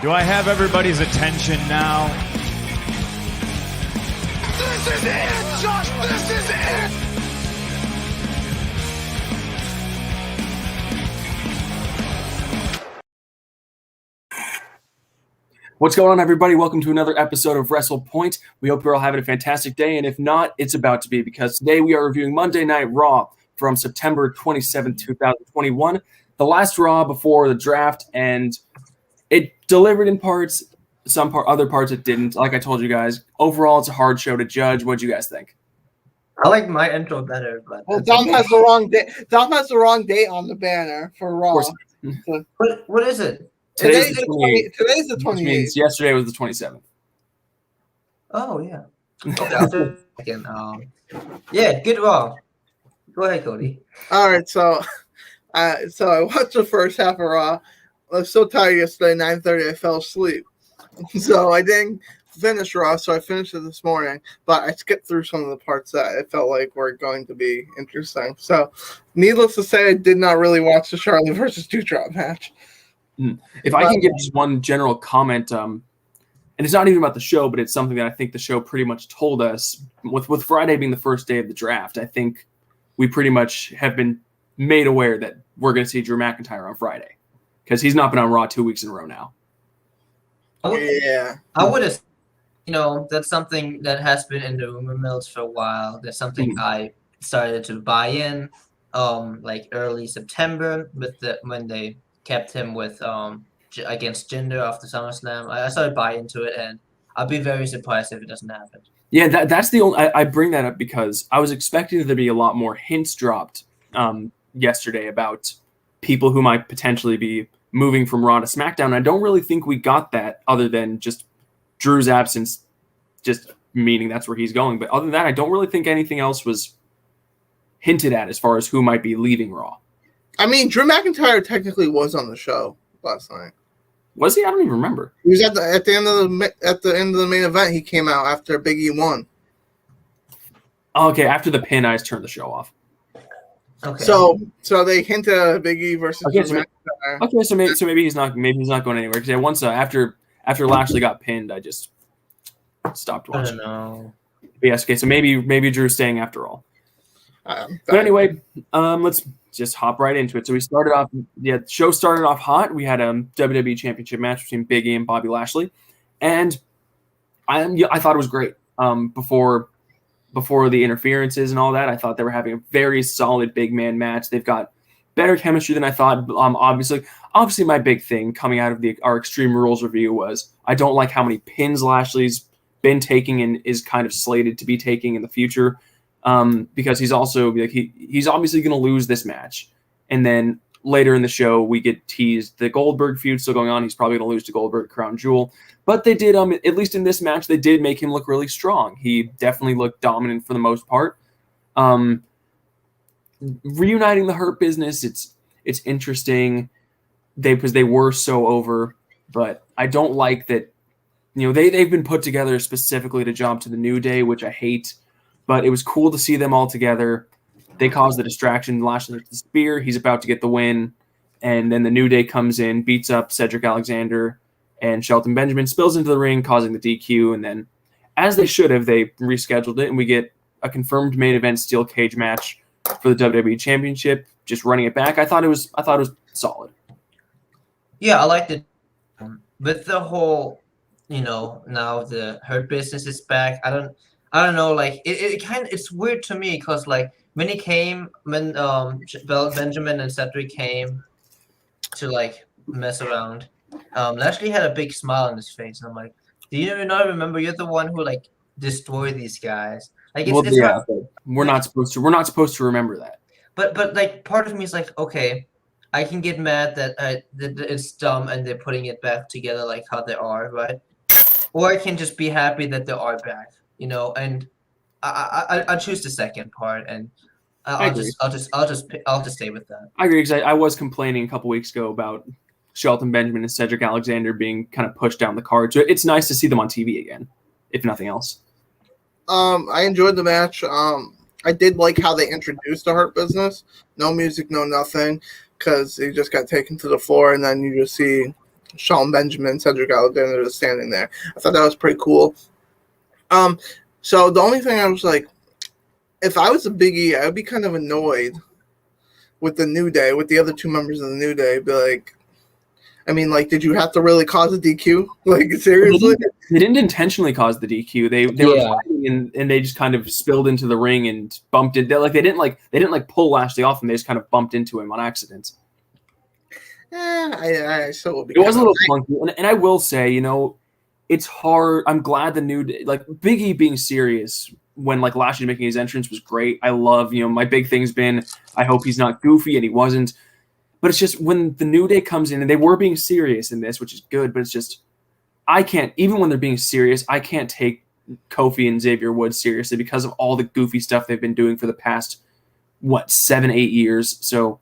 Do I have everybody's attention now? This is it, Josh! This is it! What's going on, everybody? Welcome to another episode of WrestlePoint. We hope you're all having a fantastic day, and if not, it's about to be, because today we are reviewing Monday Night Raw from September 27, 2021, the last Raw before the draft, and it delivered in parts, other parts it didn't. Like I told you guys, overall, it's a hard show to judge. What do you guys think? I like my intro better, but Dom has the wrong day. Dom has the wrong date on the banner for Raw. So, what is it? Today's the 28th. Which means yesterday was the 27th. Oh yeah. Okay. Again, yeah, good Raw. Go ahead, Cody. All right, so I watched the first half of Raw. I was so tired yesterday, 9:30, I fell asleep. So I didn't finish Raw, so I finished it this morning. But I skipped through some of the parts that I felt like were going to be interesting. So needless to say, I did not really watch the Charlotte versus Doudrop match. If I can give just one general comment, and it's not even about the show, but it's something that I think the show pretty much told us, with Friday being the first day of the draft, I think we pretty much have been made aware that we're going to see Drew McIntyre on Friday, because he's not been on Raw 2 weeks in a row now. I would have, that's something that has been in the rumor mills for a while. That's something I started to buy in, like early September when they kept him with against Jinder after SummerSlam. I started buying into it, and I'd be very surprised if it doesn't happen. Yeah, that's the only. I bring that up because I was expecting there to be a lot more hints dropped yesterday about people who might potentially be moving from Raw to SmackDown. I don't really think we got that, other than just Drew's absence, just meaning that's where he's going. But other than that, I don't really think anything else was hinted at as far as who might be leaving Raw. I mean, Drew McIntyre technically was on the show last night. Was he? I don't even remember. He was at the end of the main event. He came out after Biggie won. Okay, after the pin, I just turned the show off. Okay. So they hinted at Biggie versus Drew McIntyre. Okay, so maybe he's not going anywhere, because once after Lashley got pinned, I just stopped watching. I don't know. Yes, okay, so maybe Drew's staying after all. But anyway, let's just hop right into it. So the show started off hot. We had a WWE Championship match between Biggie and Bobby Lashley, and I thought it was great. Before the interferences and all that, I thought they were having a very solid big man match. They've got better chemistry than I thought. Obviously, my big thing coming out of our Extreme Rules review was I don't like how many pins Lashley's been taking and is kind of slated to be taking in the future. Because he's also he's obviously going to lose this match, and then later in the show we get teased the Goldberg feud still going on. He's probably going to lose to Goldberg, Crown Jewel, but they did at least in this match they did make him look really strong. He definitely looked dominant for the most part. Reuniting the Hurt Business, it's interesting, because they were so over, but I don't like that. They've been put together specifically to jump to the New Day, which I hate. But it was cool to see them all together. They caused the distraction. Lashley hits the spear. He's about to get the win. And then the New Day comes in, beats up Cedric Alexander, and Shelton Benjamin spills into the ring, causing the DQ. And then, as they should have, they rescheduled it, and we get a confirmed main event steel cage match for the WWE Championship, just running it back. I thought it was solid. Yeah, I liked it. With the whole, now the Hurt Business is back. I don't know, like it's weird to me, because like when Benjamin and Cedric came to like mess around, Lashley had a big smile on his face, and I'm like, do you not remember? You're the one who like destroyed these guys. Like we're not supposed to remember that. But like part of me is like, okay, I can get mad that it's dumb and they're putting it back together like how they are, right? Or I can just be happy that they are back. And I choose the second part, and I'll just stay with that. I agree, because I was complaining a couple weeks ago about Shelton Benjamin and Cedric Alexander being kind of pushed down the card. So it's nice to see them on TV again, if nothing else. I enjoyed the match. I did like how they introduced the Hurt Business. No music, no nothing, because they just got taken to the floor, and then you just see Shelton Benjamin, Cedric Alexander was standing there. I thought that was pretty cool. So the only thing I was like, if I was a Biggie, I would be kind of annoyed with the New Day, with the other two members of the New Day. Be like, I mean, like, did you have to really cause a DQ? Like, seriously? They didn't intentionally cause the DQ. They were fighting and they just kind of spilled into the ring and bumped it. They didn't pull Lashley off and they just kind of bumped into him on accident. I still will be. It was a little clunky, and I will say, you know, it's hard. I'm glad the New Day, like Biggie being serious when like Lashley making his entrance was great. I love, you know, my big thing's been I hope he's not goofy, and he wasn't. But it's just when the New Day comes in and they were being serious in this, which is good, but it's just I can't, even when they're being serious, I can't take Kofi and Xavier Woods seriously because of all the goofy stuff they've been doing for the past 7-8 years. So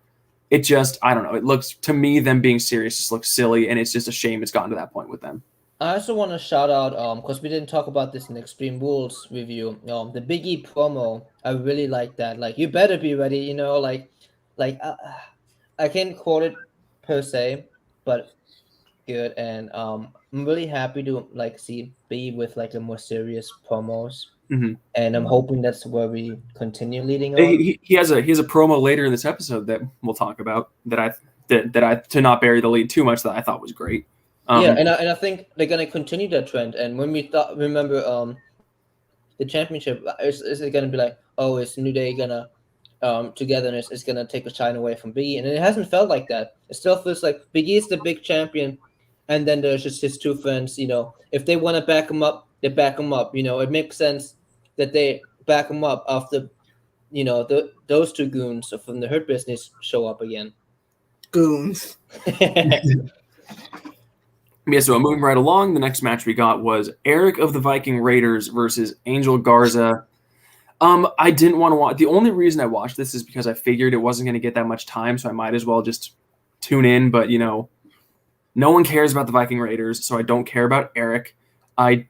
it just, I don't know. It looks, to me, them being serious just looks silly, and it's just a shame it's gotten to that point with them. I also want to shout out, because we didn't talk about this in Extreme Rules review, the Biggie promo. I really like that. Like, you better be ready, you know, I can't quote it per se, but good. And I'm really happy to see Biggie with a more serious promos. Mm-hmm. And I'm hoping that's where we continue leading on. He has a promo later in this episode that we'll talk about that I to not bury the lead too much, that I thought was great. And I think they're gonna continue that trend. And when we remember the championship, is it gonna be like, oh, is New Day gonna togetherness is gonna take a shine away from Biggie? And it hasn't felt like that. It still feels like Biggie is the big champion, and then there's just his two friends. You know, if they want to back him up, they back him up. You know, it makes sense that they back him up after, you know, those two goons from the Hurt Business show up again. Goons. Yeah, so moving right along, the next match we got was Eric of the Viking Raiders versus Angel Garza. I didn't want to watch. The only reason I watched this is because I figured it wasn't going to get that much time, so I might as well just tune in. But, you know, no one cares about the Viking Raiders, so I don't care about Eric. I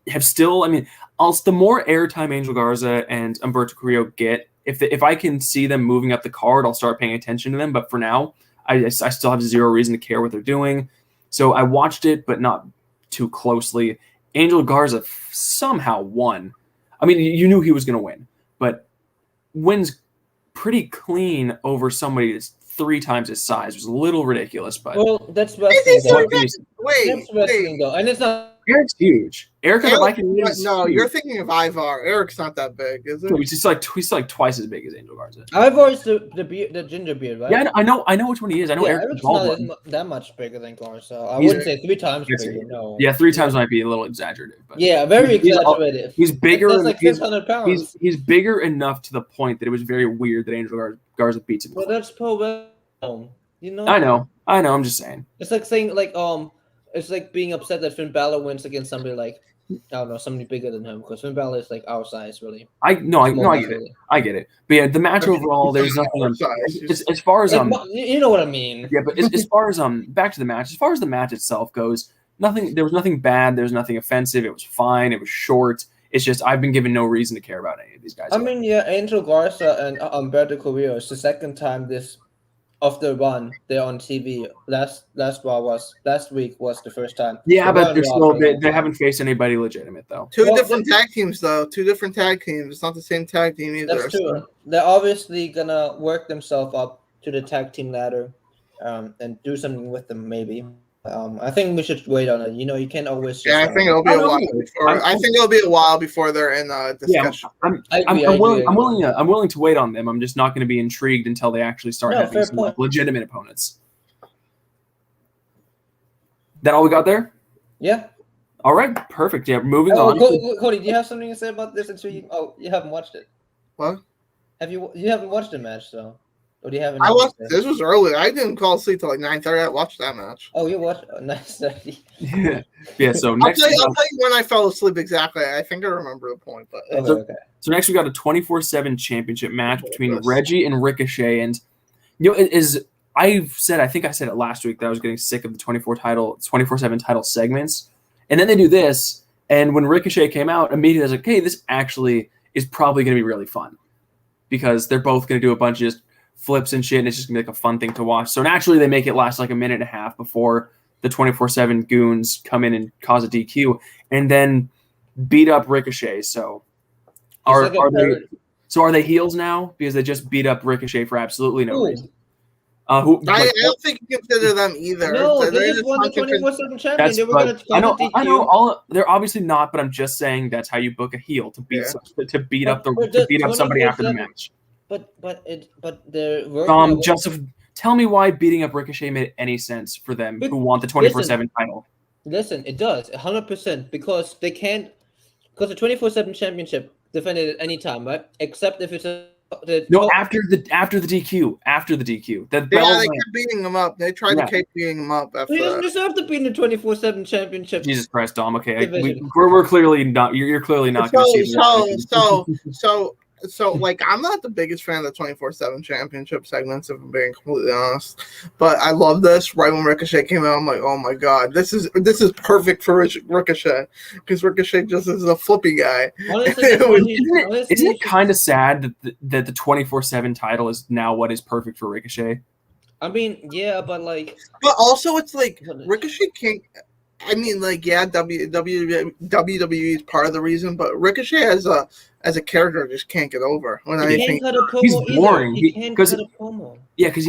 have still, the more airtime Angel Garza and Humberto Carrillo get, if I can see them moving up the card, I'll start paying attention to them. But for now, I still have zero reason to care what they're doing. So I watched it, but not too closely. Angel Garza somehow won. I mean, you knew he was going to win, but wins pretty clean over somebody that's 3 times his size. It was a little ridiculous, but that's wrestling. Wait, though, and it's not. Eric's huge. Eric of the Viking Raiders. No, you're thinking of Ivar. Eric's not that big, is it? He's like twice as big as Angel Garza. Ivar's the ginger beard, right? Yeah, I know which one he is. I know Eric's not that much bigger than Garza. I wouldn't say 3 times bigger. No. Yeah, 3 times might be a little exaggerative. But yeah, very exaggerated. He's bigger. That's like 600 pounds. He's bigger enough to the point that it was very weird that Angel Garza beats him. Well, that's pro wrestling, you know. I know. I'm just saying. It's like saying it's like being upset that Finn Balor wins against somebody like, I don't know, somebody bigger than him, because Finn Balor is like our size, really. I get it. I get it. But yeah, the match overall, there's nothing. As far as you know what I mean. Yeah, but as far as back to the match. As far as the match itself goes, nothing. There was nothing bad. There was nothing offensive. It was fine. It was short. It's just I've been given no reason to care about any of these guys. I mean, yeah, Angel Garza and Humberto Carrillo. It's the second time this of the run they're on TV. Last week was the first time. Yeah, but they haven't faced anybody legitimate though. Two different tag teams though. Two different tag teams. It's not the same tag team either. That's true. So. They're obviously gonna work themselves up to the tag team ladder, and do something with them maybe. I think we should wait on it. You know, you can't always. I think it'll be a while before. I think it'll be a while before they're in discussion. Yeah, I'm willing to wait on them. I'm just not going to be intrigued until they actually start having some legitimate opponents. That all we got there? Yeah. All right, perfect. Yeah, moving on. Cody, do you have something to say about this? You haven't watched it. What? You haven't watched the match though? Or do you have? I watched. This was early. I didn't fall asleep till like 9:30. I watched that match. Oh, you watched 9:30. Yeah. So I'll tell you when I fell asleep exactly. I think I remember the point, but okay. So next we got a 24/7 championship match between Reggie and Ricochet, and you know, I think I said it last week that I was getting sick of the 24/7 title segments, and then they do this, and when Ricochet came out, immediately I was like, hey, this actually is probably going to be really fun, because they're both going to do a bunch of just flips and shit, and it's just gonna be like a fun thing to watch. So naturally they make it last like a minute and a half before the 24/7 goons come in and cause a DQ, and then beat up Ricochet. So are they heels now because they just beat up Ricochet for absolutely no reason? I don't think you consider them either. No, they just won the 24/7 champion. They were going to call the DQ. I know. They're obviously not, but I'm just saying that's how you book a heel to beat up somebody after the match. But they're Joseph, tell me why beating up Ricochet made any sense for them who want the 24/7 title. Listen, it does 100% because they can't the 24/7 championship defended at any time, right? Except if it's after the DQ. They kept beating him up. They tried to keep beating him up. After he doesn't deserve to be in the 24/7 championship. Jesus Christ, Dom. Okay, we're clearly not. You're clearly not going to see. So, like, I'm not the biggest fan of the 24/7 championship segments, if I'm being completely honest. But I love this. Right when Ricochet came out, I'm like, oh my god, this is perfect for Ricochet because Ricochet just is a flippy guy. Honestly, isn't it kind of sad that the 24/7 title is now what is perfect for Ricochet? I mean, yeah, but also it's like Ricochet can't. I mean, like, yeah, WWE is part of the reason, but Ricochet as a character just can't get over. He's boring. He can't cut a promo. Yeah, because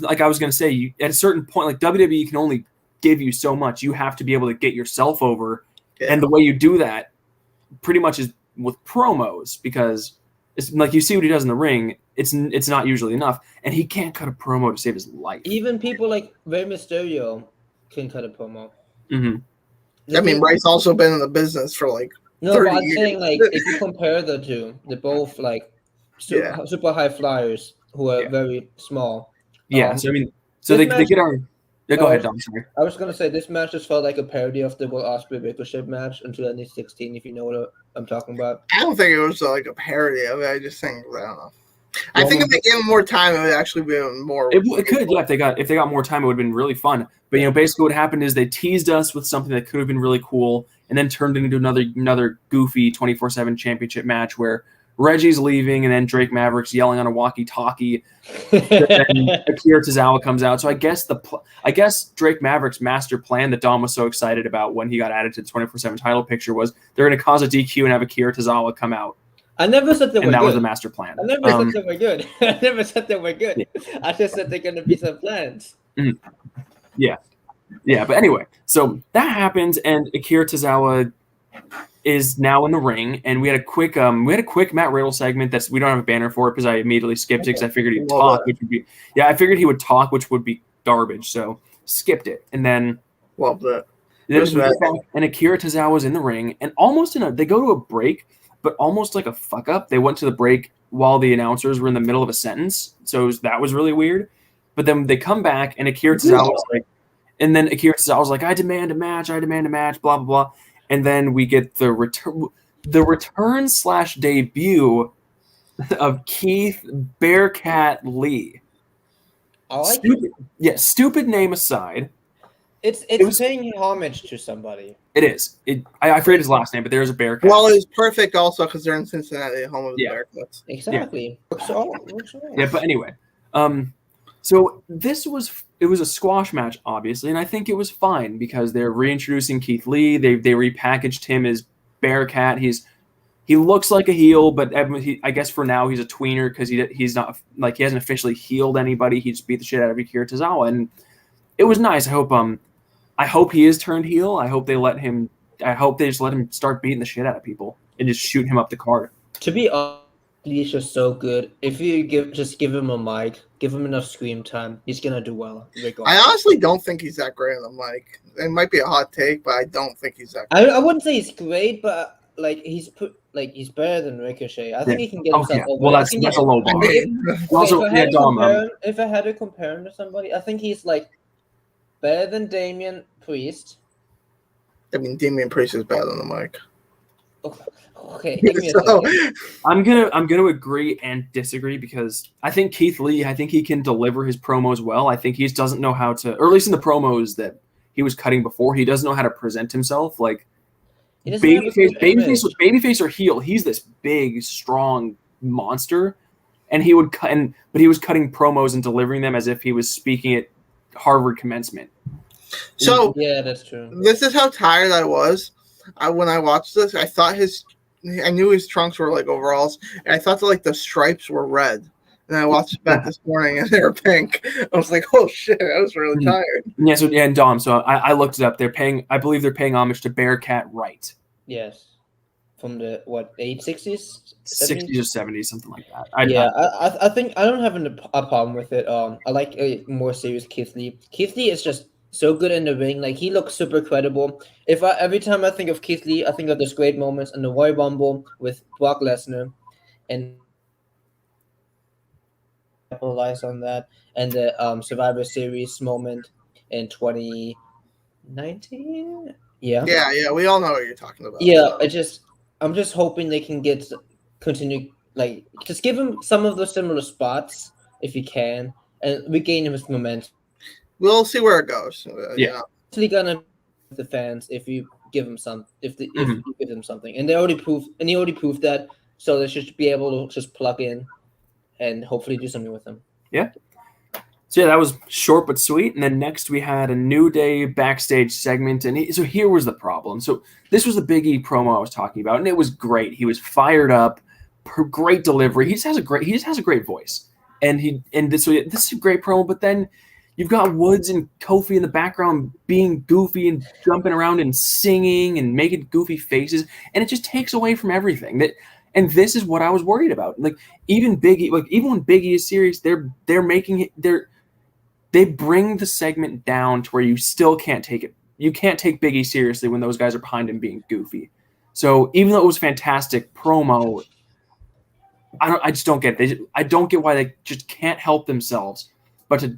like I was gonna say, at a certain point, like WWE can only give you so much. You have to be able to get yourself over, and the way you do that, pretty much is with promos because it's like you see what he does in the ring. It's not usually enough, and he can't cut a promo to save his life. Even people like Rey Mysterio can cut a promo. Mm-hmm. I mean, Ray's also been in the business for like 30 I'm years. saying like if you compare the two, they're both like super high flyers who are very small. Yeah, so I mean, they get our. Yeah, go ahead, Dom. Sorry. I was gonna say this match just felt like a parody of the Will Ospreay Ricochet match in 2016. If you know what I'm talking about. I don't think it was like a parody of it. I just think I don't know. I think if they gave him more time, it would actually be more. It could, yeah. If they got more time, it would have been really fun. But basically, what happened is they teased us with something that could have been really cool, and then turned it into another goofy 24/7 championship match where Reggie's leaving, and then Drake Maverick's yelling on a walkie-talkie. Then Akira Tozawa comes out. So I guess Drake Maverick's master plan that Dom was so excited about when he got added to the 24/7 title picture was they're going to cause a DQ and have Akira Tozawa come out. I never said they were good. And that was the master plan. I never said they were good. I never said they were good. Yeah. I just said they're going to be some plans. Mm. Yeah. Yeah, but anyway, so that happens, and Akira Tozawa is now in the ring, and we had a quick Matt Riddle segment that we don't have a banner for it because I immediately skipped it because I figured he'd talk, I figured he would talk, which would be garbage, so skipped it, and then love that. And Akira Tozawa's in the ring, and they go to a break, but almost like a fuck up. They went to the break while the announcers were in the middle of a sentence, so that was really weird. But then they come back, and Akira Tozawa was like. And then Akira Tozawa was like, I demand a match, blah, blah, blah. And then we get the return / debut of Keith Bearcat Lee. I like stupid name aside. It's paying homage to somebody. It is. I forget his last name, but there's a Bearcat. Well, it's perfect also because they're in Cincinnati, home of the Bearcats. Exactly. Yeah. Yeah, but anyway. So it was a squash match, obviously, and I think it was fine because they're reintroducing Keith Lee. They repackaged him as Bearcat. He looks like a heel, but I guess for now he's a tweener because he's not like he hasn't officially healed anybody. He just beat the shit out of Akira Tozawa, and it was nice. I hope he is turned heel. I hope they just let him start beating the shit out of people and just shoot him up the card. To be honest, he's just so good. If you give him a mic, give him enough scream time, he's gonna do well. I honestly don't think he's that great on the mic. It might be a hot take, but I don't think he's that great. I wouldn't say he's great, but he's better than Ricochet. I think he can get himself over. Well, that's a low bar. If I had to compare him to somebody, I think he's like better than Damian Priest. I mean, Damian Priest is bad on the mic. Okay. I'm gonna agree and disagree because I think Keith Lee, he can deliver his promos well. I think he just doesn't know how to, or at least in the promos he was cutting before. He doesn't know how to present himself. Like babyface or heel, he's this big, strong monster, and he would but he was cutting promos and delivering them as if he was speaking at Harvard commencement. So Yeah, that's true. this is how tired I was. When I watched this, I thought I knew his trunks were like overalls, and I thought that, like the stripes were red. And I watched it back this morning, and they were pink. I was like, "Oh shit!" I was really tired. Yeah, and Dom. So I looked it up. I believe they're paying homage to Bearcat Wright. Yes. From the 60s 60s? or 70s, something like that. I think I don't have a problem with it. I like a more serious Keith Lee. Keith Lee is just so good in the ring. Like, he looks super credible. Every time I think of Keith Lee, I think of those great moments in the Royal Rumble with Brock Lesnar, and capitalize on that, and the Survivor Series moment in 2019. Yeah. We all know what you're talking about. Yeah, I'm just hoping they can continue, like, just give him some of those similar spots if you can, and regain his momentum. We'll see where it goes. Yeah. It's really gonna be the fans if you give them if you give them something, and he already proved that, so they should be able to just plug in and hopefully do something with them. Yeah. So yeah, that was short but sweet. And then next we had a New Day backstage segment. And so here was the problem. So this was the Biggie promo I was talking about, and it was great. He was fired up, great delivery. He just has a great voice, and this is a great promo. But then you've got Woods and Kofi in the background being goofy and jumping around and singing and making goofy faces, and it just takes away from everything. And this is what I was worried about. Like, even Biggie, even when Biggie is serious, they bring the segment down to where you still can't take it. You can't take Biggie seriously when those guys are behind him being goofy. So even though it was fantastic promo, I just don't get it. I don't get why they just can't help themselves but to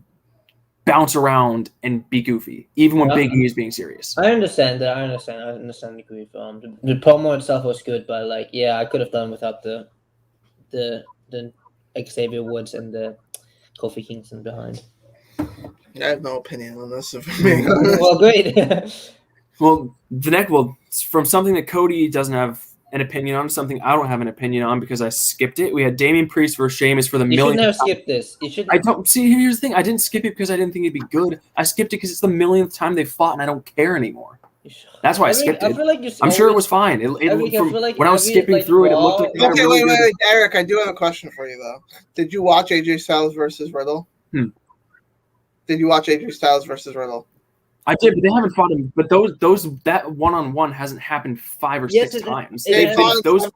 bounce around and be goofy, even when Biggie is being serious. I understand that. I understand the grief. The promo itself was good, but like, yeah, I could have done without the Xavier Woods and the Kofi Kingston behind. I have no opinion on this. If I'm being honest. Well, great. From something that Cody doesn't have an opinion on, something I don't have an opinion on because I skipped it. We had Damian Priest versus Sheamus for the You millionth. shouldn't have skipped this. You should. I don't see. Here's the thing. I didn't skip it because I didn't think it'd be good. I skipped it because it's the millionth time they fought, and I don't care anymore. That's why I skipped it. I feel like I'm sure it was fine. When I was skipping through it, it looked like they had Okay, a really wait, good. Eric. I do have a question for you though. Did you watch AJ Styles versus Riddle? Did you watch AJ Styles versus Riddle? I did, but they haven't fought him. But that one-on-one hasn't happened 5 or 6 times. Those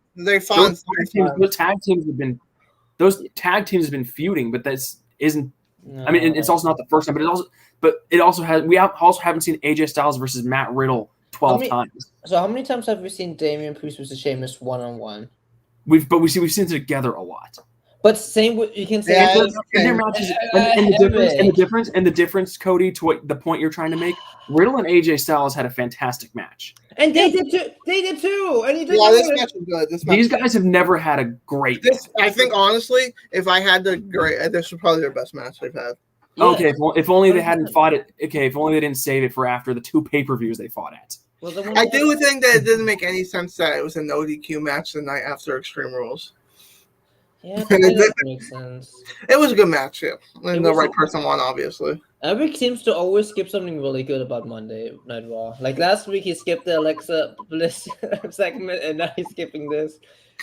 tag teams have been feuding, but that isn't. No. I mean, it's also not the first time, but it also has. We also haven't seen AJ Styles versus Matt Riddle 12 times. So how many times have we seen Damian Priest versus Sheamus one-on-one? We've seen them together a lot. But same with, you can say their matches, and the difference, Cody, to what the point you're trying to make. Riddle and AJ Styles had a fantastic match, and they did too. And he did. Yeah, this match was good. These guys have never had a great. I think honestly, if I had this was probably their best match they've had. Yeah. Okay, if only they hadn't fought it. Okay, if only they didn't save it for after the 2 pay-per-views they fought at. Well, I do think that it didn't make any sense that it was a no DQ match the night after Extreme Rules. Yeah, that makes sense. It was a good match, yeah. And the right person won, obviously. Eric seems to always skip something really good about Monday Night Raw. Like last week, he skipped the Alexa Bliss segment, and now he's skipping this.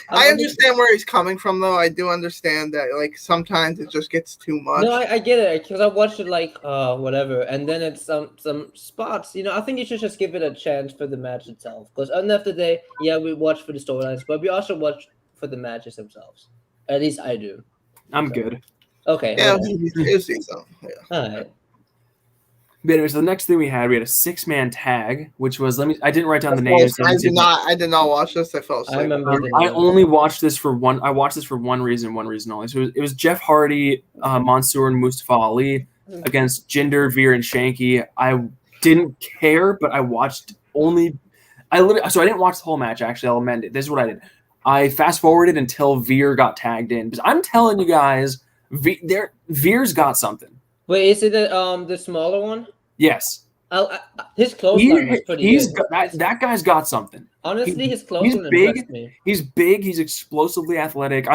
I understand where he's coming from, though. I do understand that, like, sometimes it just gets too much. No, I get it, because I watched it like whatever, and then it's some spots. I think you should just give it a chance for the match itself. Because at the end of the day, yeah, we watch for the storylines, but we also watch for the matches themselves. At least I do. I'm good. Okay. Yeah, it was decent. Yeah. All right. But anyways, the next thing we had a 6-man tag, which was I didn't write down the names. I did not watch this. I fell asleep. I remember. I only watched this for one. I watched this for one reason only. So it was Jeff Hardy, Mansoor, and Mustafa Ali against Jinder, Veer, and Shanky. I didn't care, but I watched only. So I didn't watch the whole match. Actually, I'll amend it. This is what I did. I fast forwarded until Veer got tagged in because I'm telling you guys, Veer's got something. Wait, is it the smaller one? Yes. His clothesline was pretty good. That guy's got something. Honestly, his clothesline impressed me. He's big. He's explosively athletic.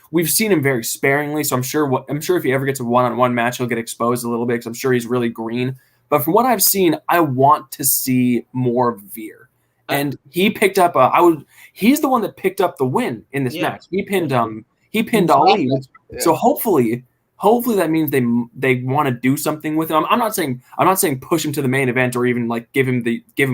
We've seen him very sparingly, so I'm sure if he ever gets a one-on-one match, he'll get exposed a little bit because I'm sure he's really green. But from what I've seen, I want to see more of Veer. And he picked up he's the one that picked up the win in this match. He pinned Ali. So hopefully that means they want to do something with him. I'm not saying push him to the main event or even like give him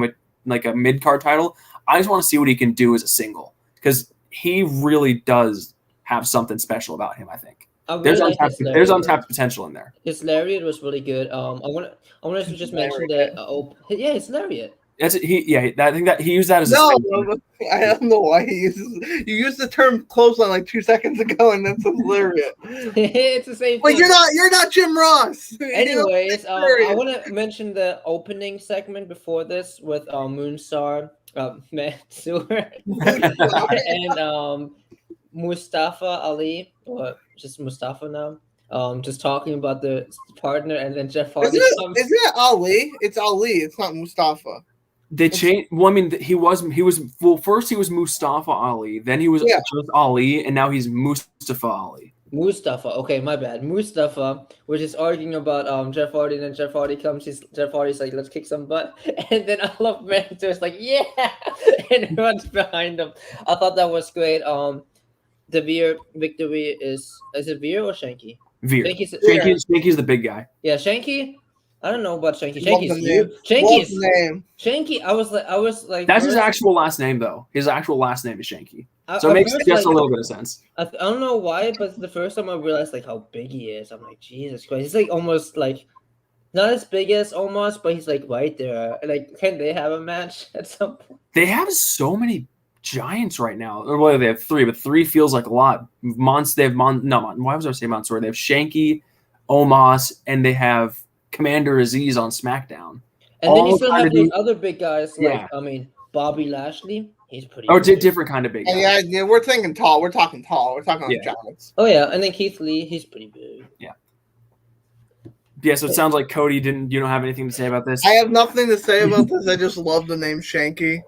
a mid-card title. I just want to see what he can do as a single, because he really does have something special about him, I think. There's untapped potential in there. His lariat was really good. I want to just mention that. His lariat. I think that he used that as I don't know why you used the term clothesline like 2 seconds ago, and that's hilarious. It's the same thing. Like you're not Jim Ross. Anyways, I want to mention the opening segment before this with Moonstar, Matt Stewart, and Mustafa Ali, or just Mustafa now. Just talking about the partner, and then Jeff Hardy. Is it Ali? It's Ali. It's not Mustafa. They changed. Well, I mean, he was. Well, first he was Mustafa Ali, then he was just Ali, and now he's Mustafa Ali. Mustafa. Okay, my bad. Mustafa, we're just arguing about Jeff Hardy, and then Jeff Hardy comes. Jeff Hardy's like, let's kick some butt, and then I love Mantis like, yeah, and runs behind him. I thought that was great. The Veer victory is it Veer or Shanky? Veer. Shanky's the big guy. Yeah, Shanky. I don't know about Shanky. Shanky. I was like. That's his actual last name, though. His actual last name is Shanky. So it makes just a little bit of sense. I don't know why, but the first time I realized like how big he is, I'm like, Jesus Christ. He's like almost like not as big as almost, but he's like right there. Like, can they have a match at some point? They have so many giants right now. Or well, they have 3, but 3 feels like a lot. Why was I saying Mansoor? They have Shanky, Omos, and they have Commander Aziz on SmackDown. And then you still have those other big guys, like Bobby Lashley. He's pretty. Different kind of big guy. Yeah, we're thinking tall. We're talking tall. We're talking like giants. Oh yeah, and then Keith Lee, he's pretty big. Yeah. Yeah, so it sounds like Cody you don't have anything to say about this. I have nothing to say about this. I just love the name Shanky.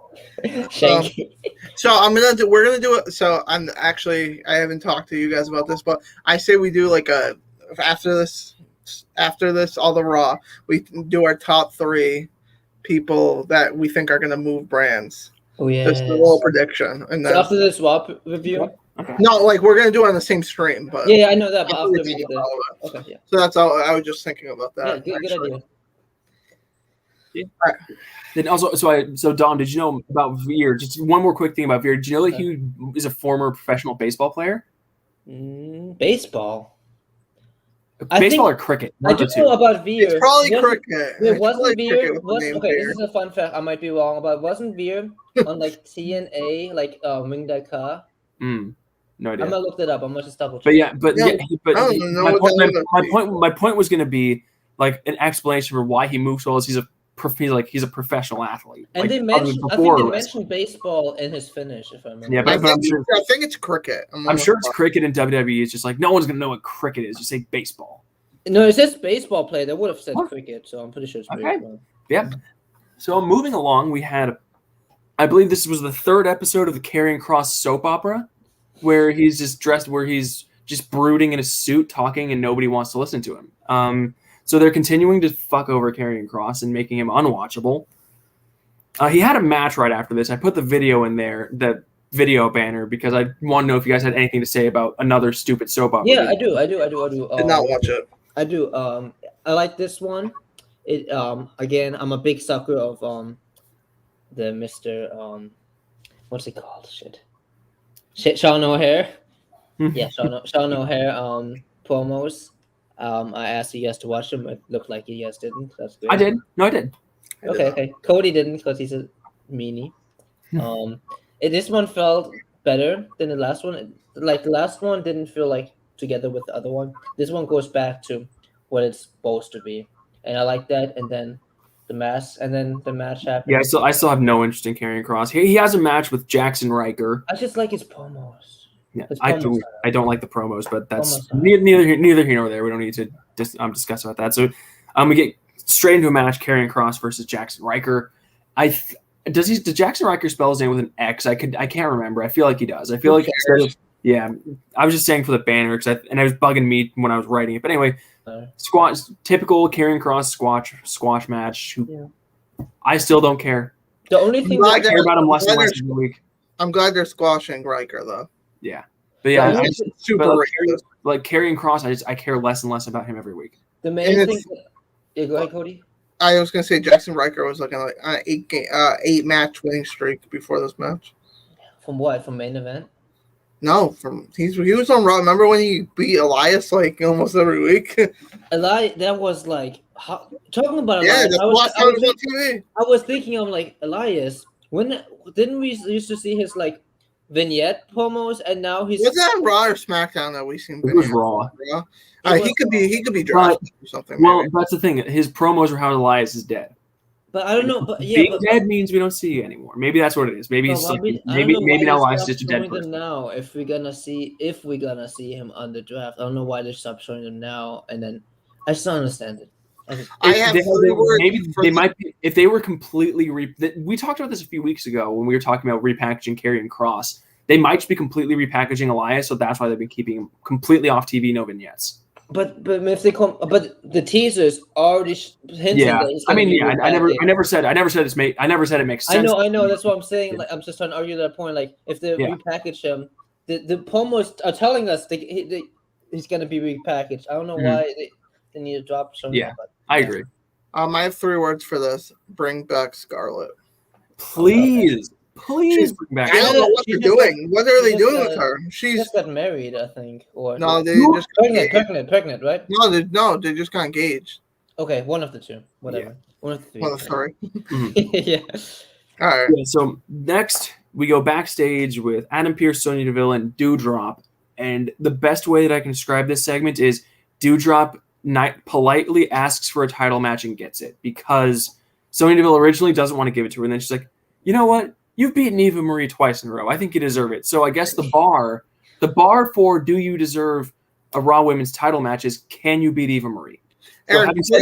Shanky. We're gonna do it. So I haven't talked to you guys about this, but I say we do like after this, all the Raw, we do our top 3 people that we think are going to move brands. Oh yeah, just a little prediction. And then, so after this Raw review, no, like we're going to do it on the same stream. But yeah, I know that. But after we do this, okay, yeah. So that's all. I was just thinking about that. Yeah, good idea. Yeah. All right. Then also, so Don, did you know about Veer? Just one more quick thing about Veer. Did you know that he is a former professional baseball player? Baseball. Baseball or cricket? I do know about Veer. It's probably cricket. It wasn't Veer. Okay, this is a fun fact. I might be wrong, but wasn't Veer on like TNA, like Wing That Car? No idea. I'm gonna look that up. I'm gonna just double check. But my point was gonna be like an explanation for why he moves well. Is he's a professional athlete. And they mentioned baseball in his finish, if I remember. Yeah, but I think it's cricket. I'm sure it's cricket in WWE. It's just like no one's gonna know what cricket is. Just say baseball. No, it says baseball player. They would have said cricket, so I'm pretty sure it's baseball. Yep. So moving along, we had, I believe this was the 3rd episode of the Karrion Kross soap opera, where he's just brooding in a suit, talking, and nobody wants to listen to him. So they're continuing to fuck over Karrion Kross and making him unwatchable. He had a match right after this. I put the video in there, the video banner, because I want to know if you guys had anything to say about another stupid soap opera. Yeah, I do. Did not watch it. I do. I like this one. It again, I'm a big sucker of the Mr. What's it called? Sean O'Hare. Yeah, Sean O'Hare promos. I asked you guys to watch them. It looked like you guys didn't. That's good. I did. No, I did. Okay. Cody didn't because he's a meanie. This one felt better than the last one. Like the last one didn't feel like together with the other one. This one goes back to what it's supposed to be, and I like that. And then the match happened. Yeah, I still have no interest in Karrion Kross. He has a match with Jackson Riker. I just like his promos. Yeah, I don't like the promos, but that's neither here nor there. We don't need to discuss about that. So we get straight into a match: Karrion Kross versus Jackson Riker. Does Jackson Riker spell his name with an X? I can't remember. I feel like he does. I feel like I was just saying for the banner, and it was bugging me when I was writing it. But anyway, Squash, typical Karrion Kross squash match. I still don't care. The only thing I care about him less and less every week. I'm glad they're squashing Riker though. Yeah, but yeah, super like Karrion Kross, I care less and less about him every week. The main thing. Yeah, go ahead, Cody. I was gonna say Jackson Riker was looking like an 8 match winning streak before this match. From what? From main event? No, he was on Raw. Remember when he beat Elias like almost every week? Elias, that was like talking about yeah, Elias. that's the last time he was on TV. I was thinking of like Elias. When didn't we used to see his like vignette promos, and now he's was that Raw or SmackDown that we seen? It was Raw. He could be drafted or something. Well, maybe. that's the thing. His promos are how Elias is dead. But I don't know. But yeah, being dead means we don't see you anymore. Maybe that's what it is. Maybe it's like, maybe now Elias is just a dead person. Now, if we're gonna see him on the draft, I don't know why they stopped showing him now. And then I just don't understand it. Maybe they might be, if they were completely we talked about this a few weeks ago when we were talking about repackaging Karrion Kross. They might just be completely repackaging Elias, so that's why they've been keeping him completely off TV, no vignettes. But if they come, but the teasers already hinting. Yeah, that he's I mean, be I never said it makes sense. I know. That's what I'm saying. Like, I'm just trying to argue that point. Like, if they repackage him, the promos are telling us he's going to be repackaged. I don't know why they need to drop something. Yeah, I agree. I have 3 words for this: bring back Scarlett. Please bring back. I don't know what they're doing. What are they doing with her? She just got married, I think. Or no, they just pregnant, right? No, they just got engaged. Okay, one of the two, whatever. Yeah. One of the 3. One of the 3. Yeah. All right. Yeah, so next we go backstage with Adam Pearce, Sonya Deville, and Doudrop. And the best way that I can describe this segment is Doudrop politely asks for a title match and gets it because Sonya Deville originally doesn't want to give it to her, and then she's like, you know what? You've beaten Eva Marie twice in a row. I think you deserve it. So I guess the bar for do you deserve a Raw Women's title match is can you beat Eva Marie? So Aaron, before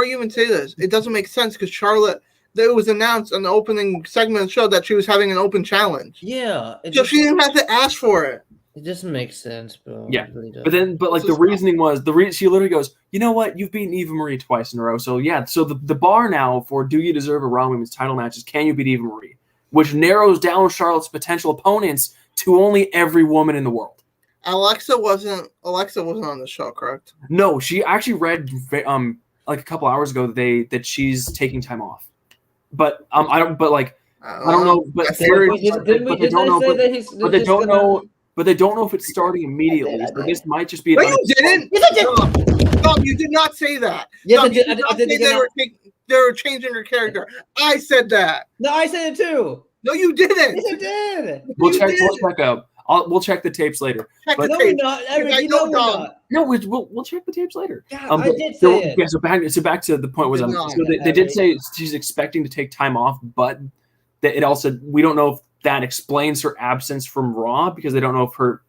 you even say this, it doesn't make sense because Charlotte, it was announced on the opening segment of the show that she was having an open challenge. Yeah. So she didn't have to ask for it. It doesn't make sense, bro. Yeah. Really but like the reasoning was she literally goes, you know what? You've beaten Eva Marie twice in a row. So yeah. So the bar now for do you deserve a Raw Women's title match is can you beat Eva Marie, which narrows down Charlotte's potential opponents to only every woman in the world. Alexa wasn't on the show, correct? No, she actually read like a couple hours ago that she's taking time off. But I don't know. But they don't know if it's starting immediately. So this might just be. No, you didn't. No, you did not say that. Yeah, they were changing her character. I said that. No, I said it too. No, you didn't. Yes, I did. We'll check the tapes later. We're not. Eric, No, we'll check the tapes later. Yeah, I did say it. Yeah, so back to the point was they did say she's expecting to take time off, but it also we don't know if that explains her absence from Raw because they don't know if her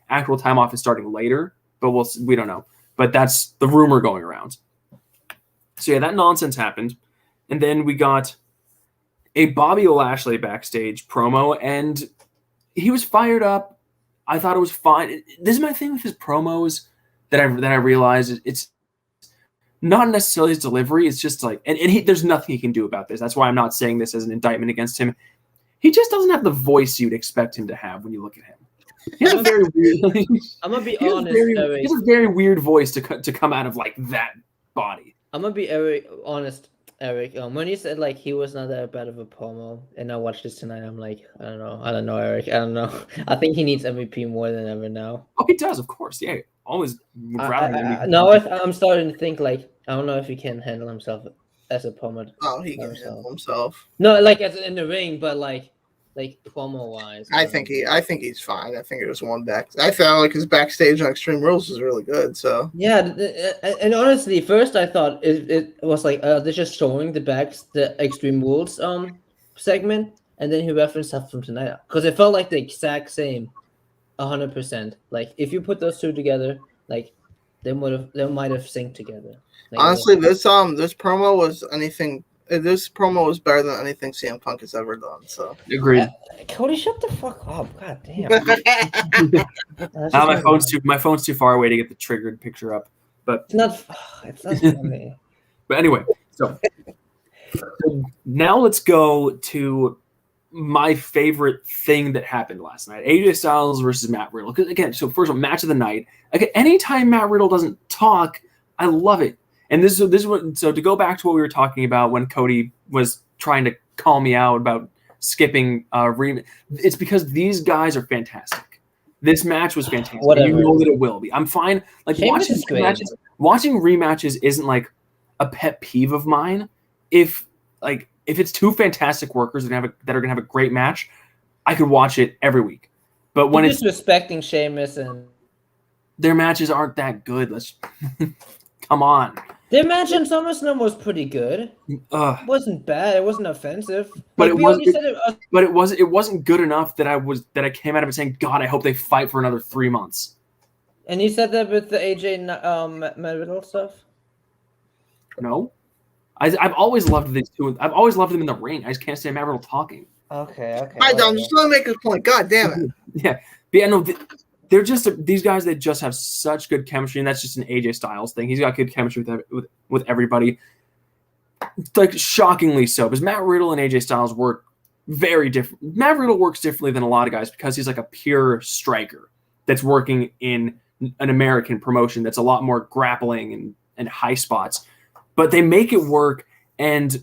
actual time off is starting later. But we don't know. But that's the rumor going around. So yeah, that nonsense happened, and then we got a Bobby Lashley backstage promo, and he was fired up. I thought it was fine. This is my thing with his promos that I realized it's not necessarily his delivery. It's just like, and there's nothing he can do about this. That's why I'm not saying this as an indictment against him. He just doesn't have the voice you'd expect him to have when you look at him. He has a very weird. I'm gonna be honest. He has a very weird voice to come out of like that body. I'm gonna be honest, Eric. When you said like he was not that bad of a promo, and I watched this tonight, I'm like, I don't know, Eric. I don't know. I think he needs MVP more than ever now. Oh, he does, of course. Yeah, always. I'm starting to think like I don't know if he can handle himself as a promo. Oh, he can handle himself. No, like as in the ring, but like promo wise. I think he's fine. I think it was one back. I felt like his backstage on Extreme Rules was really good. So yeah, and honestly, first I thought it was like they're just showing the Extreme Rules segment, and then he referenced stuff from tonight because it felt like the exact same, 100%. Like if you put those two together, like they might have synced together. Like, honestly, this promo was anything. This promo was better than anything CM Punk has ever done. So agreed. Cody, shut the fuck up! God damn. My phone's too far away to get the triggered picture up. But It's not funny. But anyway, so now let's go to my favorite thing that happened last night: AJ Styles versus Matt Riddle. Because again, so first of all, match of the night. Again, anytime Matt Riddle doesn't talk, I love it. And this is what. So to go back to what we were talking about when Cody was trying to call me out about skipping it's because these guys are fantastic. This match was fantastic. Whatever. You know that it will be. I'm fine. Like watching rematches isn't like a pet peeve of mine. If it's two fantastic workers that are gonna have a great match, I could watch it every week. But when it's disrespecting Sheamus and their matches aren't that good, let's come on. Their match in SummerSlam was pretty good. It wasn't bad. It wasn't offensive. But it wasn't good enough that I came out of it saying, God, I hope they fight for another 3 months. And you said that with the AJ Matt Riddle stuff? No. I've always loved these two. I've always loved them in the ring. I just can't stand Matt Riddle talking. Okay. I'm just going to make this point. God damn it. Yeah. But yeah, no, they're just these guys that just have such good chemistry, and that's just an AJ Styles thing. He's got good chemistry with everybody, like shockingly so. Because Matt Riddle and AJ Styles work very different. Matt Riddle works differently than a lot of guys because he's like a pure striker that's working in an American promotion that's a lot more grappling and high spots. But they make it work, and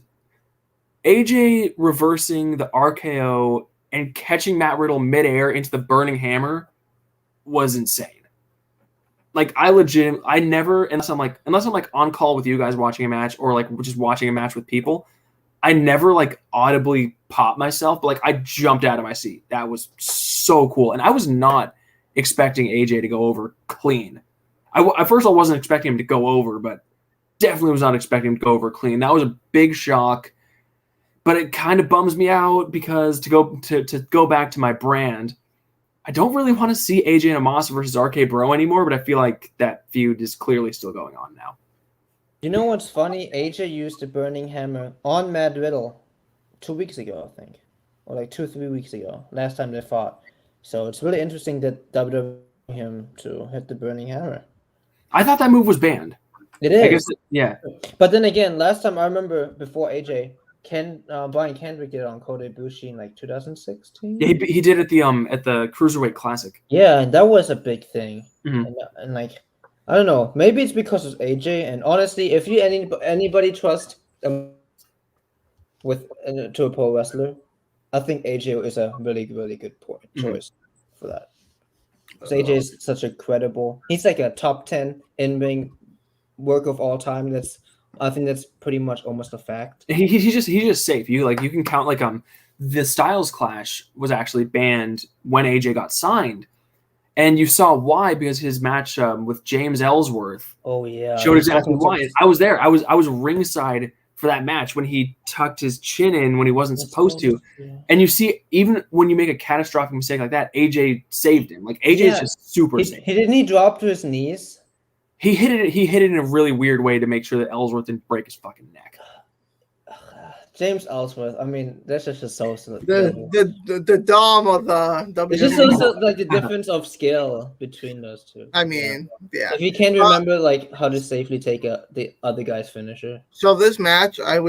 AJ reversing the RKO and catching Matt Riddle midair into the burning hammer was insane. Like I never, unless I'm like on call with you guys watching a match or like just watching a match with people, I never like audibly pop myself, but like I jumped out of my seat. That was so cool. And I was not expecting AJ to go over clean. At first I wasn't expecting him to go over, but definitely was not expecting him to go over clean. That was a big shock, but it kind of bums me out because to go back to my brand, I don't really want to see AJ and Omos versus RK Bro anymore, but I feel like that feud is clearly still going on now. You know what's funny? AJ used the burning hammer on Matt Riddle 2 weeks ago, I think. Or like 2 or 3 weeks ago. Last time they fought. So it's really interesting that WWE him to hit the burning hammer. I thought that move was banned. It is. I guess yeah. But then again, last time I remember before AJ, Brian Kendrick did it on Kota Ibushi in like 2016. Yeah, he did at the Cruiserweight Classic. Yeah, and that was a big thing. Mm-hmm. And like, I don't know, maybe it's because it's AJ. And honestly, if you anybody trust to a pro wrestler, I think AJ is a really really good choice for that. Because AJ is such a credible. He's like a top 10 in-ring work of all time. I think that's pretty much almost a fact. He's just safe. You can count like the Styles Clash was actually banned when AJ got signed, and you saw why because his match with James Ellsworth. Oh yeah, showed exactly why. I was there. I was ringside for that match when he tucked his chin in when he wasn't supposed to. Yeah. And you see, even when you make a catastrophic mistake like that, AJ saved him. Like AJ is just super safe. He dropped to his knees. He hit it in a really weird way to make sure that Ellsworth didn't break his fucking neck. James Ellsworth, I mean, that's just so the dom of the WWE. It just shows like the difference of skill between those two. I mean, yeah. If you can't remember like how to safely take the other guy's finisher. So this match, I'm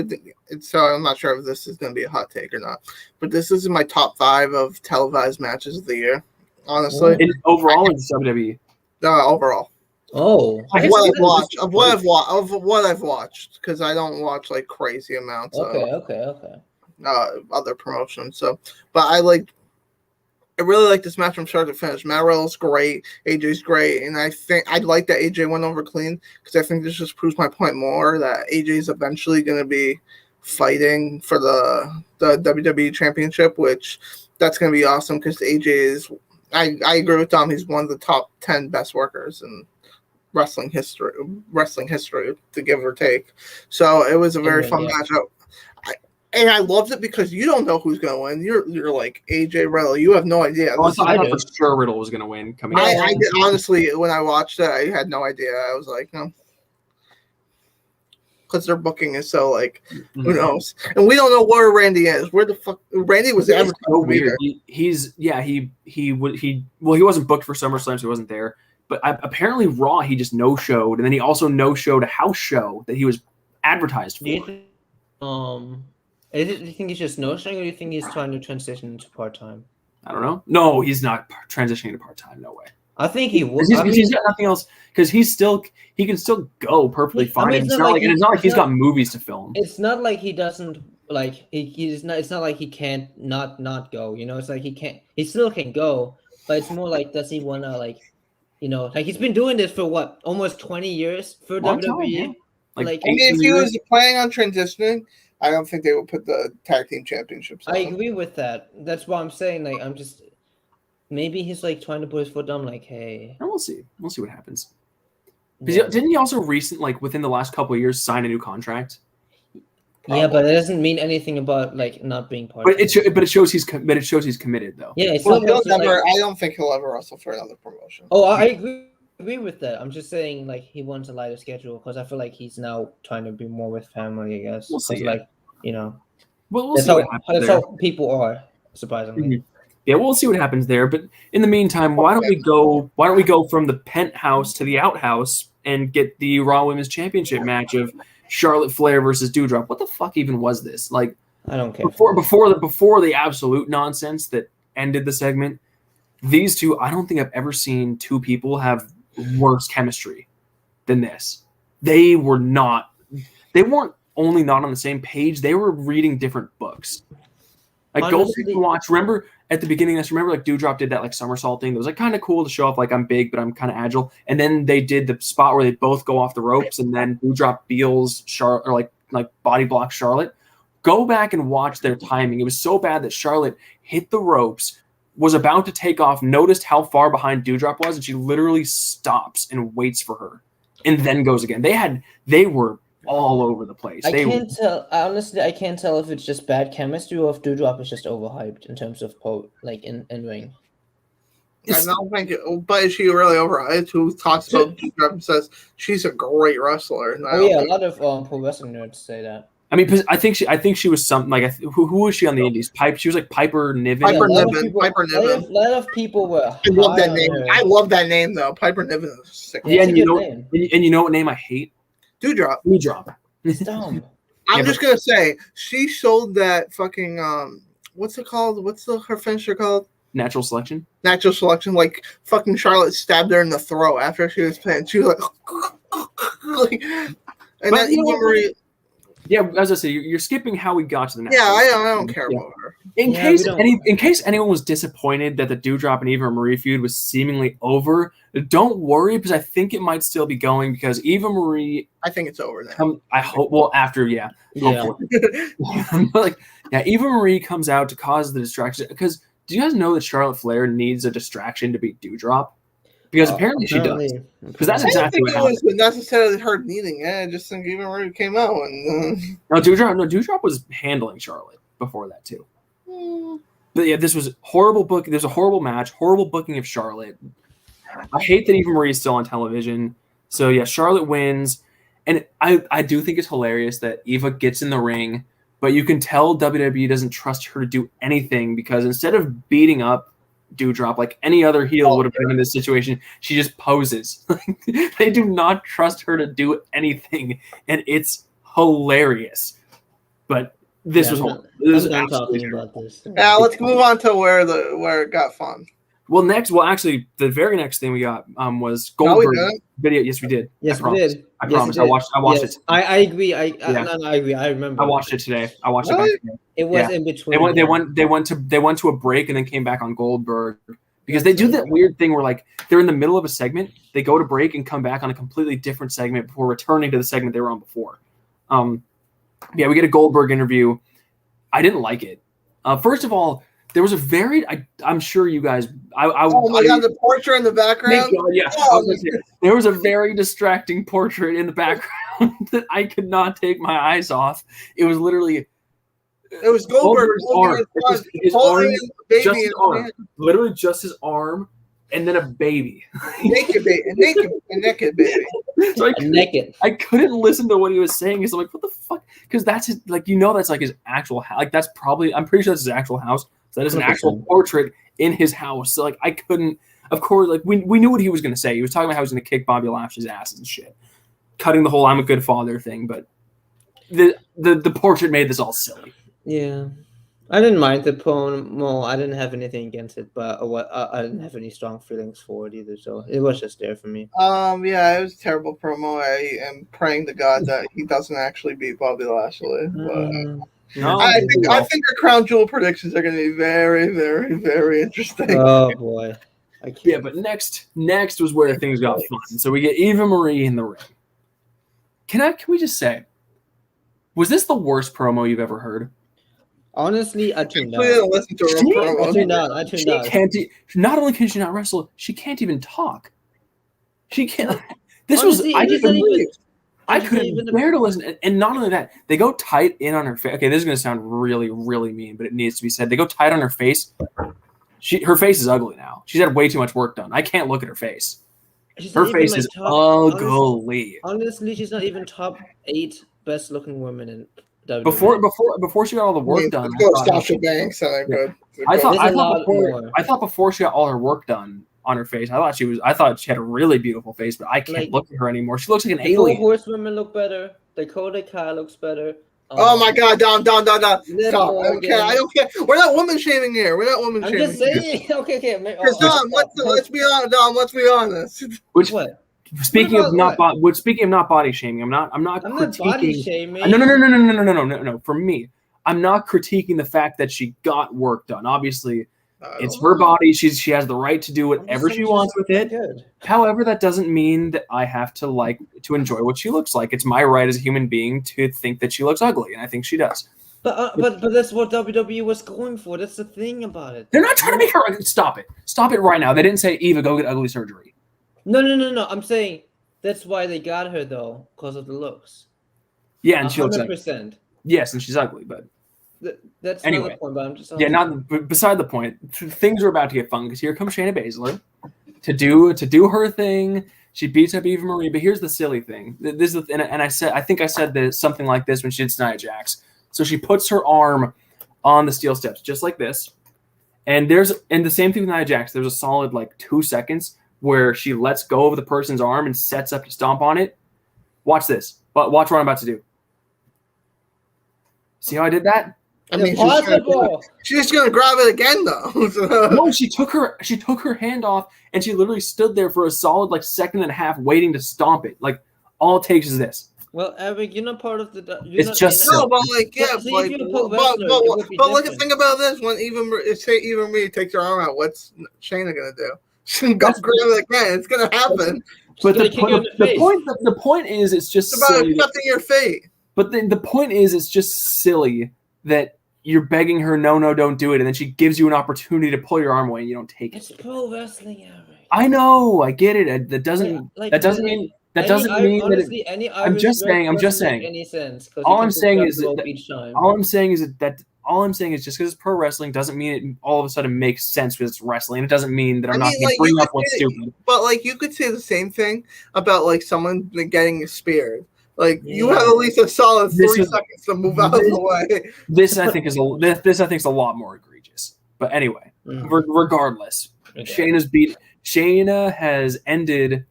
not sure if this is going to be a hot take or not, but this is my top 5 of televised matches of the year. Honestly, overall in WWE. Overall. Oh, of what I've watched, because I don't watch like crazy amounts. Okay. Other promotions. So, but I really like this match from start to finish. Matt Riddle's great, AJ's great, and I think I'd like that AJ went over clean because I think this just proves my point more that AJ's eventually going to be fighting for the WWE Championship, which that's going to be awesome because AJ is. I agree with Tom. He's one of the top 10 best workers in wrestling history, to give or take. So it was a very fun matchup. I loved it because you don't know who's going to win. You're like AJ Riddle. You have no idea. I thought for sure Riddle was going to win. I did, honestly, when I watched it, I had no idea. I was like, no. Because their booking is so like, who knows? And we don't know where Randy is. Where the fuck Randy was advertised? So weird. He wasn't booked for SummerSlam, so he wasn't there. But apparently Raw, he just no-showed, and then he also no-showed a house show that he was advertised for. Do you think, do you think he's just no-showing, or do you think he's trying to transition into part-time? I don't know. No, he's not transitioning to part-time. No way. I think he would. He's got nothing else because he can still go perfectly fine. It's not like he's got movies to film. It's not like he doesn't like he's not. It's not like he can't not go. You know, it's like he still can go, but it's more like, does he wanna, like, you know, like he's been doing this for what, almost 20 years for Long WWE. time, yeah. Like I mean, if he was planning on transitioning, I don't think they would put the tag team championships on. I agree with that. That's why I'm saying, like, I'm just, maybe he's like trying to put his foot down, like, hey. And we'll see what happens. Yeah. Didn't he also within the last couple of years sign a new contract? Yeah, but it doesn't mean anything about like not being part. But it shows he's committed though. Yeah, it's Well, not I don't think he'll ever wrestle for another promotion. Oh, I agree with that. I'm just saying, like, he wants a lighter schedule because I feel like he's now trying to be more with family, I guess. We'll see, like, you know, we'll that's see what happens there. how people are, surprisingly. Mm-hmm. Yeah, we'll see what happens there. But in the meantime, why don't we go from the penthouse to the outhouse and get the Raw Women's Championship match of Charlotte Flair versus Doudrop? What the fuck even was this? Like, I don't care. Before the absolute nonsense that ended the segment, these two, I don't think I've ever seen two people have worse chemistry than this. They weren't only not on the same page, they were reading different books. Like, go back and watch. Remember at the beginning of this, like Doudrop did that like somersault thing that was like kind of cool to show off, like, I'm big but I'm kind of agile. And then they did the spot where they both go off the ropes and then Doudrop feels Charlotte, or like body block Charlotte. Go back and watch their timing. It was so bad that Charlotte hit the ropes, was about to take off, noticed how far behind Doudrop was, and she literally stops and waits for her and then goes again. They were all over the place. Honestly, I can't tell if it's just bad chemistry or if Doudrop is just overhyped in terms of in ring. I don't think but is she really overhyped? Who talks about Doudrop and says she's a great wrestler? Oh yeah, a lot of pro wrestling nerds say that. I mean, I think she was something like, who was she on the Indies? She was like Piper Niven. Piper Niven. A lot of people were. I love that name. I love that name though. Piper Niven is sick. Yeah, and you know what name I hate? Doudrop. It's dumb. I'm just gonna say she sold that fucking what's it called? What's her finisher called? Natural selection. Natural selection. Like fucking Charlotte stabbed her in the throat after she was pinned. She was like, and then Eva Marie. Yeah, as I say, you're skipping how we got to the next. Yeah, I don't care about her. In case anyone was disappointed that the Doudrop and Eva Marie feud was seemingly over, don't worry, because I think it might still be going, because Eva Marie. I think it's over now. I hope. Well, after Eva Marie comes out to cause the distraction. Because do you guys know that Charlotte Flair needs a distraction to beat Doudrop? Because apparently she does. Because that's exactly what happened. It was necessarily her needing it. I just think Eva Marie came out and. Doudrop was handling Charlotte before that too. But yeah, this was horrible booking. There's a horrible match, horrible booking of Charlotte. I hate that Eva Marie is still on television. So yeah, Charlotte wins, and I do think it's hilarious that Eva gets in the ring, but you can tell WWE doesn't trust her to do anything, because instead of beating up Doudrop like any other heel would have been in this situation, she just poses. They do not trust her to do anything, and it's hilarious. But this was horrible. This is talking about this. Yeah, let's move on to where it got fun. Well, actually, the very next thing we got was Goldberg video. Yes, we did. Yes, we did. I promise. I watched it. I agree. I agree. I remember. I watched it today. I watched it back today. It was in between. They went to a break and then came back on Goldberg, because they do that weird thing where, like, they're in the middle of a segment, they go to break and come back on a completely different segment before returning to the segment they were on before. Yeah, we get a Goldberg interview. I didn't like it. First of all, there was a very, I'm sure you guys. Oh my god, the portrait in the background. Yeah, there was a very distracting portrait in the background that I could not take my eyes off. It was literally. It was Goldberg's arm. His arm, just his arm. Literally just his arm, and then a baby. Naked baby. Naked baby. So I couldn't listen to what he was saying. Because I'm like, what the fuck? Because that's his, like, that's like his actual house. Like, that's probably, I'm pretty sure that's his actual house. So that is an actual portrait in his house. So like, I couldn't of course, like we knew what he was going to say. He was talking about how he was going to kick Bobby Lashley's ass and shit, cutting the whole "I'm a good father" thing. But the portrait made this all silly. Yeah, I didn't mind the promo. I didn't have anything against it, but I didn't have any strong feelings for it either. So it was just there for me. Yeah, it was a terrible promo. I am praying to God that he doesn't actually beat Bobby Lashley. But No, I think our crown jewel predictions are going to be very, very, very interesting. Oh boy, I can't. Yeah, but next was where things got fun. So we get Eva Marie in the ring. Can we just say, was this the worst promo you've ever heard? Honestly, I tuned out. We didn't listen to her promo. I tuned out. Not only can she not wrestle, she can't even talk. She can't. Honestly, I couldn't bear to listen. And not only that, they go tight in on her face. Okay, this is going to sound really, really mean, but it needs to be said. They go tight on her face. Her face is ugly now. She's had way too much work done. I can't look at her face. Her face is ugly. Honestly, she's not even top 8 best looking women in WWE. Before she got all the work done. Sasha Banks. I thought before she got all her work done on her face, I thought she had a really beautiful face, but I can't look at her anymore. She looks like an alien. The horsewomen look better. Dakota Kai looks better. Oh my God! Down. Stop. I don't care. We're not woman shaming here. I'm just saying. Okay. Dom, let's be honest. Dom, let's be honest. What? Speaking of not body shaming, I'm not critiquing. Body shaming. No. For me, I'm not critiquing the fact that she got work done. Obviously, it's her body. She has the right to do whatever she wants with it. Good. However, that doesn't mean that I have to enjoy what she looks like. It's my right as a human being to think that she looks ugly, and I think she does. But that's what WWE was going for. That's the thing about it. They're not trying to make her ugly. Stop it right now. They didn't say, Eva, go get ugly surgery. No. I'm saying that's why they got her though, because of the looks. Yeah, and she looks 100%. Yes, and she's ugly, but that's anyway. another point. But I'm just beside the point. Things are about to get fun because here comes Shayna Basler to do her thing. She beats up Eva Marie, but here's the silly thing. I think I said this something like this when she did Nia Jax. So she puts her arm on the steel steps just like this, and the same thing with Nia Jax. There's a solid 2 seconds where she lets go of the person's arm and sets up to stomp on it. Watch this. But watch what I'm about to do. See how I did that? I mean, she's just gonna grab it again, though. No, she took her hand off, and she literally stood there for a solid second and a half, waiting to stomp it. All it takes is this. Well, Eric, you're not part of the. It's just no, but look at the thing about this: when Eva Marie takes her arm out, what's Shayna gonna do? She's gonna grab it again. It's gonna happen. But the point is, it's just about silly accepting your fate. But the point is, it's just silly that you're begging her, no, don't do it, and then she gives you an opportunity to pull your arm away, and you don't take it. It's pro wrestling, Eric. I know, I get it. That doesn't mean honestly, I'm just saying. Any sense? All I'm saying is just because it's pro wrestling doesn't mean it all of a sudden makes sense because it's wrestling. It doesn't mean that I'm not going to bring up what's stupid. But you could say the same thing about someone getting speared. You have at least a solid 3 seconds to move out of the way. This I think is a lot more egregious. But anyway, regardless, Shayna has ended.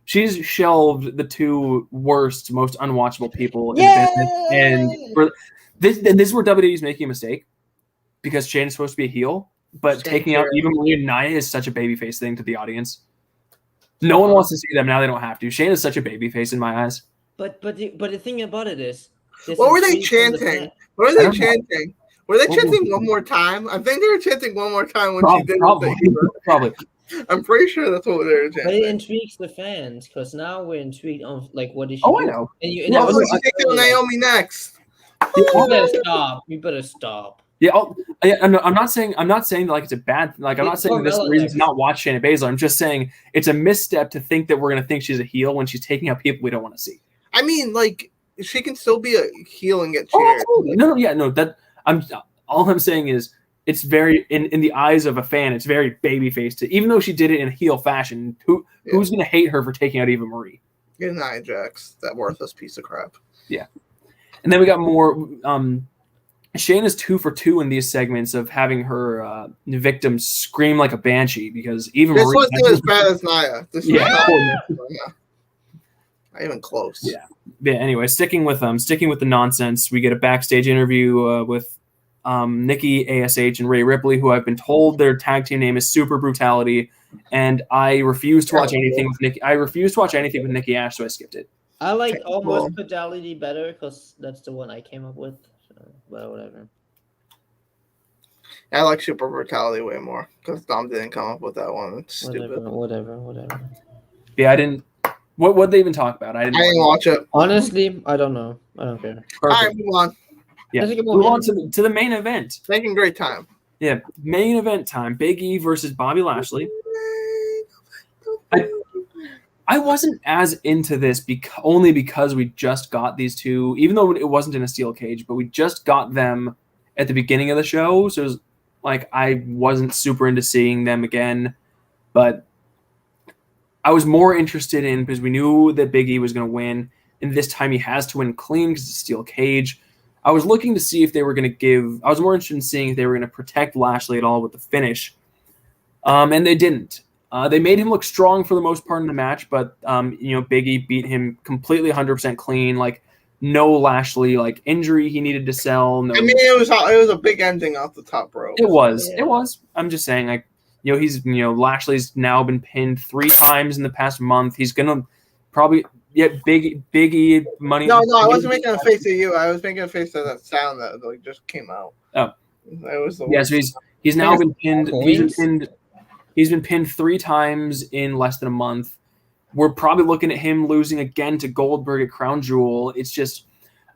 She's shelved the 2 worst, most unwatchable people in the business, and this is where WWE is making a mistake because Shayna's supposed to be a heel, but taking out Eva Marie and Nia is such a babyface thing to the audience. No one wants to see them now; they don't have to. Shayna's such a babyface in my eyes. But the thing about it is, what were they chanting? Were they chanting one more time? I think they were chanting one more time when she did it. Probably. I'm pretty sure that's what they were chanting. But it intrigues the fans because now we're intrigued on what is she? Oh, I know. And you take Naomi next. You better stop. Yeah, I'm not saying that it's a bad. I'm not saying this reason to not watch Shayna Baszler. I'm just saying it's a misstep to think that we're gonna think she's a heel when she's taking out people we don't want to see. I mean, she can still be a heel and get cheered. All I'm saying is it's very in the eyes of a fan. It's very babyface. Even though she did it in a heel fashion, who's gonna hate her for taking out Eva Marie? Get Nia Jax, that worthless piece of crap. Yeah, and then we got more. Shayna's 2 for 2 in these segments of having her victims scream like a banshee because Eva This Marie wasn't as bad as Nia. This was not even close. Yeah. Anyway, sticking with the nonsense, we get a backstage interview with Nikki, ASH, and Rhea Ripley, who I've been told their tag team name is Super Brutality, and I refuse to watch anything with Nikki. I refuse to watch anything with Nikki Ash, so I skipped it. I like Almost Brutality better because that's the one I came up with. So, but whatever. I like Super Brutality way more because Dom didn't come up with that one. It's stupid. Whatever. Yeah, I didn't. What they even talk about? I didn't watch it. Honestly, I don't know. I don't care. All right, move on. Yeah, move on to the main event. Making great time. Yeah, main event time. Biggie versus Bobby Lashley. I wasn't as into this only because we just got these two, even though it wasn't in a steel cage, but we just got them at the beginning of the show. So it was like I wasn't super into seeing them again, but I was more interested in because we knew that Biggie was going to win, and this time he has to win clean because it's a steel cage. I was looking to see if they were going to I was more interested in seeing if they were going to protect Lashley at all with the finish, and they didn't. They made him look strong for the most part in the match, but Biggie beat him completely 100% clean. Like no Lashley injury he needed to sell. No, I mean it was a big ending off the top rope. It was. I'm just saying he's Lashley's now been pinned 3 times in the past month. He's gonna probably Biggie money. No, I wasn't making a face at you. I was making a face at that sound that just came out. Oh, it was the so he's now been pinned. He's been pinned 3 times in less than a month. We're probably looking at him losing again to Goldberg at Crown Jewel. It's just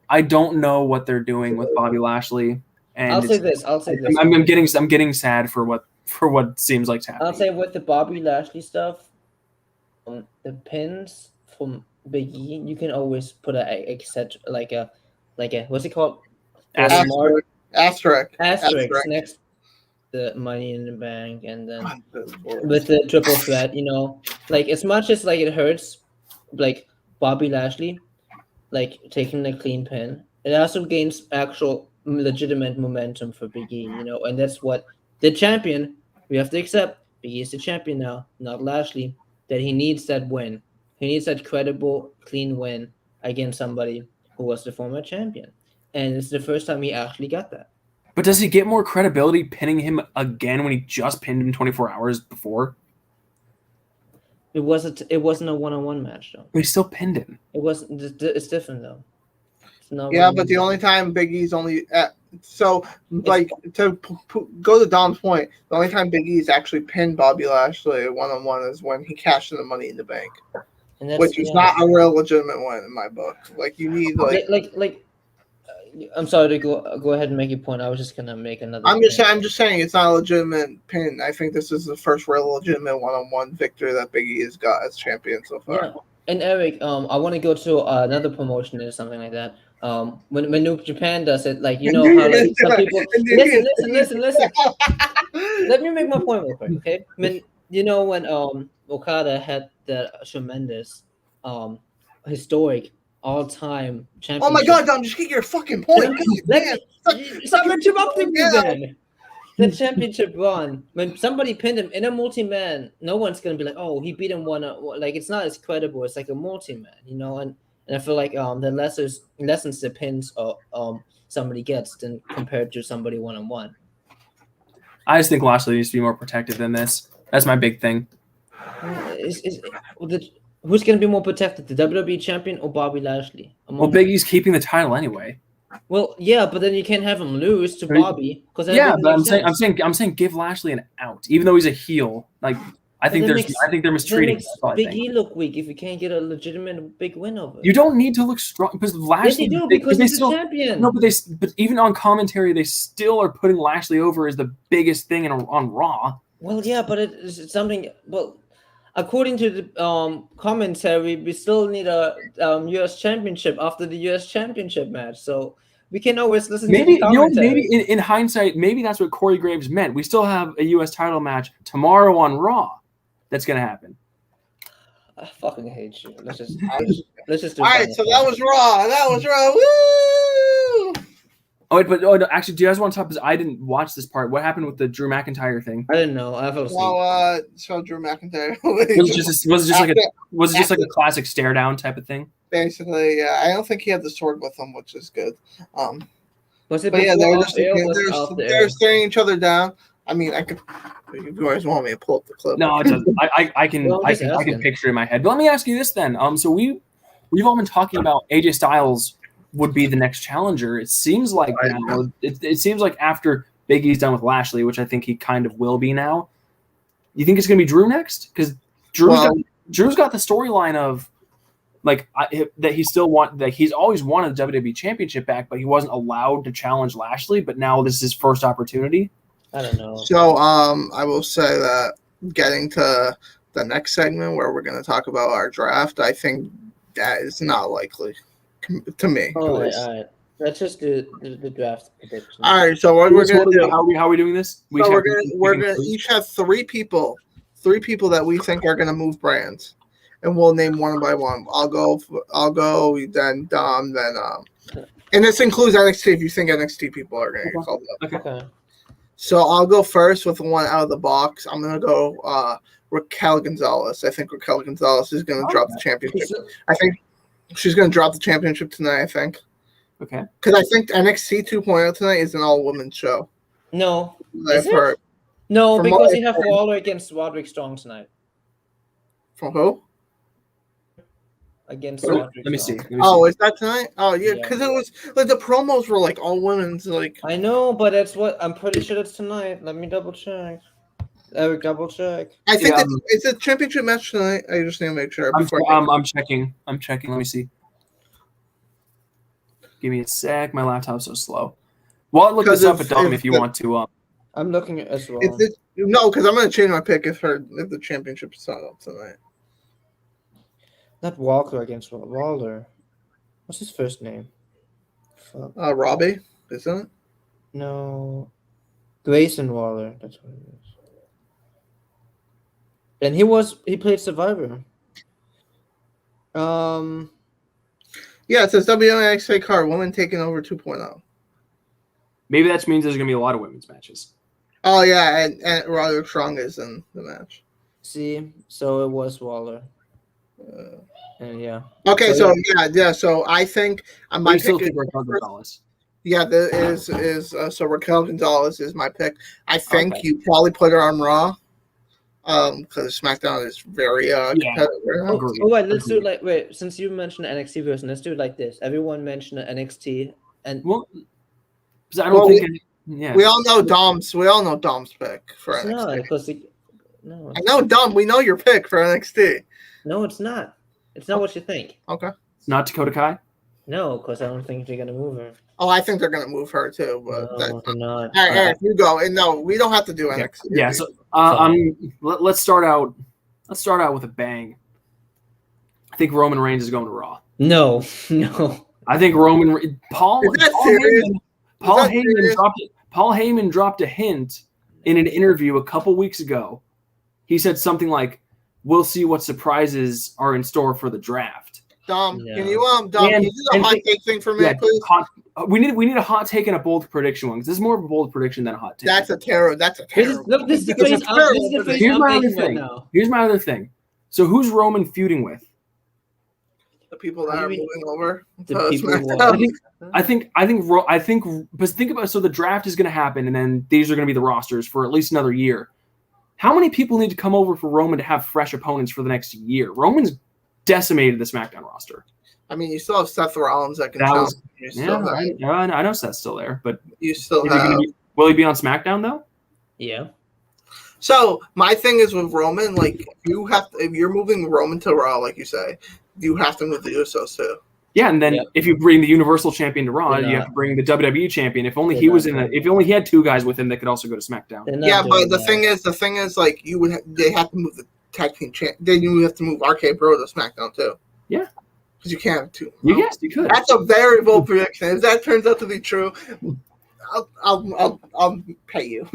I don't know what they're doing with Bobby Lashley. And I'll say this. I'm getting sad for what seems like happening. I'll say with the Bobby Lashley stuff, the pins from Biggie, you can always put a what's it called? Asterisk next the Money in the Bank, and then with the triple threat, as much as it hurts, Bobby Lashley, taking the clean pin, it also gains actual legitimate momentum for Biggie, and that's what the champion, we have to accept. Biggie is the champion now, not Lashley. That he needs that win. He needs that credible, clean win against somebody who was the former champion. And it's the first time he actually got that. But does he get more credibility pinning him again when he just pinned him 24 hours before? It wasn't a one-on-one match, though. But he still pinned him. It's different, though. But the only time Biggie's only to go to Dom's point, the only time Biggie's actually pinned Bobby Lashley one-on-one is when he cashed in the Money in the Bank, which is not a real legitimate one in my book. You need I'm sorry to go ahead and make your point. I was just gonna make another. I'm just saying it's not a legitimate pin. I think this is the first real legitimate one-on-one victory that Biggie has got as champion so far. Yeah. And Eric, I want to go to another promotion or something like that. When New Japan does it, how some people listen. Let me make my point real quick, okay? When Okada had that tremendous, historic all-time championship. Oh my God, Dom, just get your fucking point. Stop interrupting me, then. The championship run, when somebody pinned him in a multi-man, no one's gonna be like, "Oh, he beat him one." It's not as credible. It's like a multi-man, And I feel like the lessons the pins somebody gets than compared to somebody one-on-one. I just think Lashley needs to be more protected than this. That's my big thing. Who's going to be more protected, the WWE champion or Bobby Lashley? Well, Biggie's keeping the title anyway. Well, yeah, but then you can't have him lose to Bobby because but I'm saying give Lashley an out, even though he's a heel. I think they're mistreating. Big E look weak if you can't get a legitimate big win over. You don't need to look strong because Lashley. Yes, you do because he's the champion. No, but even on commentary, they still are putting Lashley over as the biggest thing on Raw. Well, yeah, but it's something. Well, according to the commentary, we still need a U.S. championship after the U.S. championship match. So we can always listen to the commentary. Maybe in hindsight, maybe that's what Corey Graves meant. We still have a U.S. title match tomorrow on Raw. That's gonna happen. I fucking hate you. Let's just do all right, so that was Raw. Woo! no, actually, do you guys want to talk? Because I didn't watch this part. What happened with the Drew McIntyre thing? I didn't know. I fell asleep. Well, so Drew McIntyre. Was it just like a classic stare down type of thing? Basically, yeah. I don't think he had the sword with him, which is good. Was it But yeah, they were before just off air or was it off the they air? were staring each other down. I mean, I could. If you guys want me to pull up the clip? No, it doesn't. I can Well, I'm just I can asking. picture it in my head. But let me ask you this then. So we've all been talking about AJ Styles would be the next challenger. It seems like now, it seems like after Biggie's done with Lashley, which I think he kind of will be now. You think it's going to be Drew next? Because Drew's got the storyline of like that he's always wanted the WWE Championship back, but he wasn't allowed to challenge Lashley. But now this is his first opportunity. I don't know. So, I will say that getting to the next segment where we're going to talk about our draft, I think that is not likely to me. All right. Let's just do the draft prediction. All right. So what we're going to do? How are we doing this? So we're gonna each have three people that we think are gonna move brands, and we'll name one by one. I'll go. Then Dom. Then and this includes NXT. If you think NXT people are gonna get called up. Okay. So I'll go first with the one out of the box. I'm gonna go Raquel Gonzalez. I think Raquel Gonzalez is gonna drop the championship. I think she's gonna drop the championship tonight. I think. Okay. Because I think NXT 2.0 tonight is an all-women's show. No. I've heard. No, From because what you have I've heard. Waller against Roderick Strong tonight. From who? Against Let Roderick me see. Strong. Oh, is that tonight? Oh, yeah, Yeah. because it was like the promos were like all women's. Like, I know, but that's what I'm pretty sure it's tonight. Let me double check. Eric, double check. I think Yeah, it's a championship match tonight. I just need to make sure. I'm checking. Let me see. Give me a sec. My laptop's so slow. Well, look this up at Dom if you want to. I'm looking at as well. No, because I'm going to change my pick if the championship is not up tonight. Not Walker against Waller. What's his first name? Fuck. Robbie, isn't it? No. Grayson Waller. That's what it is. And he played Survivor. Yeah, it says WNXT card, woman taking over 2.0. Maybe that means there's going to be a lot of women's matches. Oh, yeah, and Roderick Strong is in the match. See, so it was Waller. And yeah. Okay, So, so I think my I still pick think Raquel Gonzalez. Yeah, there is so Raquel Gonzalez is my pick. I think Okay. you probably put her on Raw, because SmackDown is very competitive. Right now. Agreed. Oh wait, let's do it wait. Since you mentioned the NXT version, let's do it like this. Everyone mention the NXT, and Well, 'cause I don't think. We all know Dom's pick for it's NXT. not because no, I know Dom. We know your pick for NXT. no, it's not. It's not what you think. Okay. It's not Dakota Kai. No, because I don't think they're gonna move her. Oh, I think they're gonna move her too. But No, they're not. all right, Eric, you go. And no, we don't have to do NXT. Yeah. So let's start out. Let's start out with a bang. I think Roman Reigns is going to Raw. No, no. I think Paul Is that serious? Paul Heyman dropped a hint in an interview a couple weeks ago. He said something like, "We'll see what surprises are in store for the draft." Dom, No. can you can you do the hot take thing for me, please? We need a hot take and a bold prediction one because this is more of a bold prediction than a hot take. That's a terrible. This is the It's a face terrible I'm Here's my other thinking right thing. now. Here's my other thing. So who's Roman feuding with? The people that What are do you moving over. The to people SmackDown. I think. But think about so the draft is going to happen, and then these are going to be the rosters for at least another year. How many people need to come over for Roman to have fresh opponents for the next year? Roman's decimated the SmackDown roster. I mean, you still have Seth Rollins that can That challenge. was- I know Seth's still there, but You still is he have. will he be on SmackDown though? Yeah. So my thing is with Roman, like if you're moving Roman to Raw, like you say, you have to move the Usos too. Yeah, and then Yep. if you bring the Universal Champion to Raw, They're you not. have to bring the WWE Champion. If only They're he was not. if only he had two guys with him that could also go to SmackDown. They're not Yeah, but doing the that. thing is, like they have to move the tag team champ. Then you have to move RK Bro to SmackDown too. Yeah. Because you can't have two. Yes, you could. That's a very bold prediction. If that turns out to be true, I'll pay you.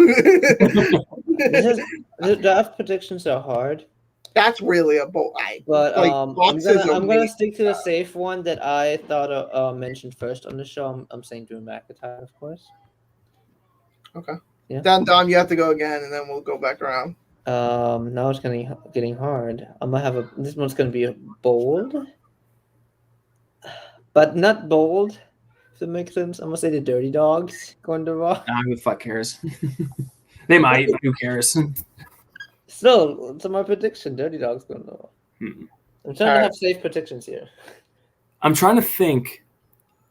The draft predictions are hard. That's really a bold. But Bucks is I'm gonna elite. stick to the safe one that I thought mentioned first on the show. I'm saying Drew McIntyre, of course. Okay. Yeah. Then Dom, you have to go again, and then we'll go back around. Now it's getting hard. I'm gonna have this one's gonna be bold, but not bold. If it makes sense, I'm gonna say the Dirty Dogs going to Raw. Who the fuck cares? They might. But who cares? Still, it's my prediction. Dirty Dogs going to Raw. I'm trying to have safe predictions here. I'm trying to think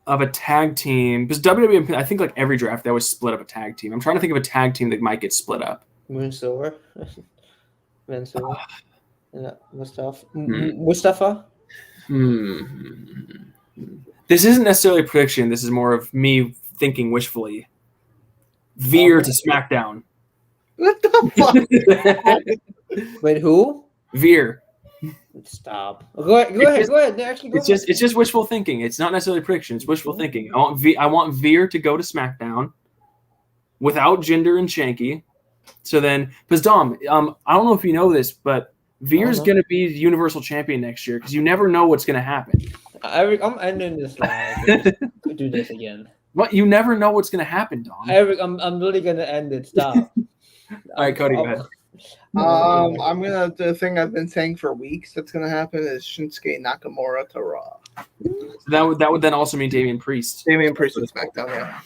of a tag team because WWE. I think like every draft they always split up a tag team. I'm trying to think of a tag team that might get split up. Moonsawer. Mansoor. Yeah, Mustafa. This isn't necessarily a prediction. This is more of me thinking wishfully. Veer to SmackDown. What the fuck? Wait, who? Veer. Stop. Go ahead. Actually, It's just wishful thinking. It's not necessarily a prediction. It's wishful thinking. I want Veer to go to SmackDown without Jinder and Shanky. So then, because Dom, I don't know if you know this, but Veer's going to be the Universal Champion next year because you never know what's going to happen. I'm ending this live. Do this again. What? You never know what's going to happen, Dom. I'm really going to end it. Stop. All right, Cody, go ahead. I'm gonna. The thing I've been saying for weeks that's gonna happen is Shinsuke Nakamura to Raw. So that would then also mean Damian Priest. Damian Priest to SmackDown, yeah.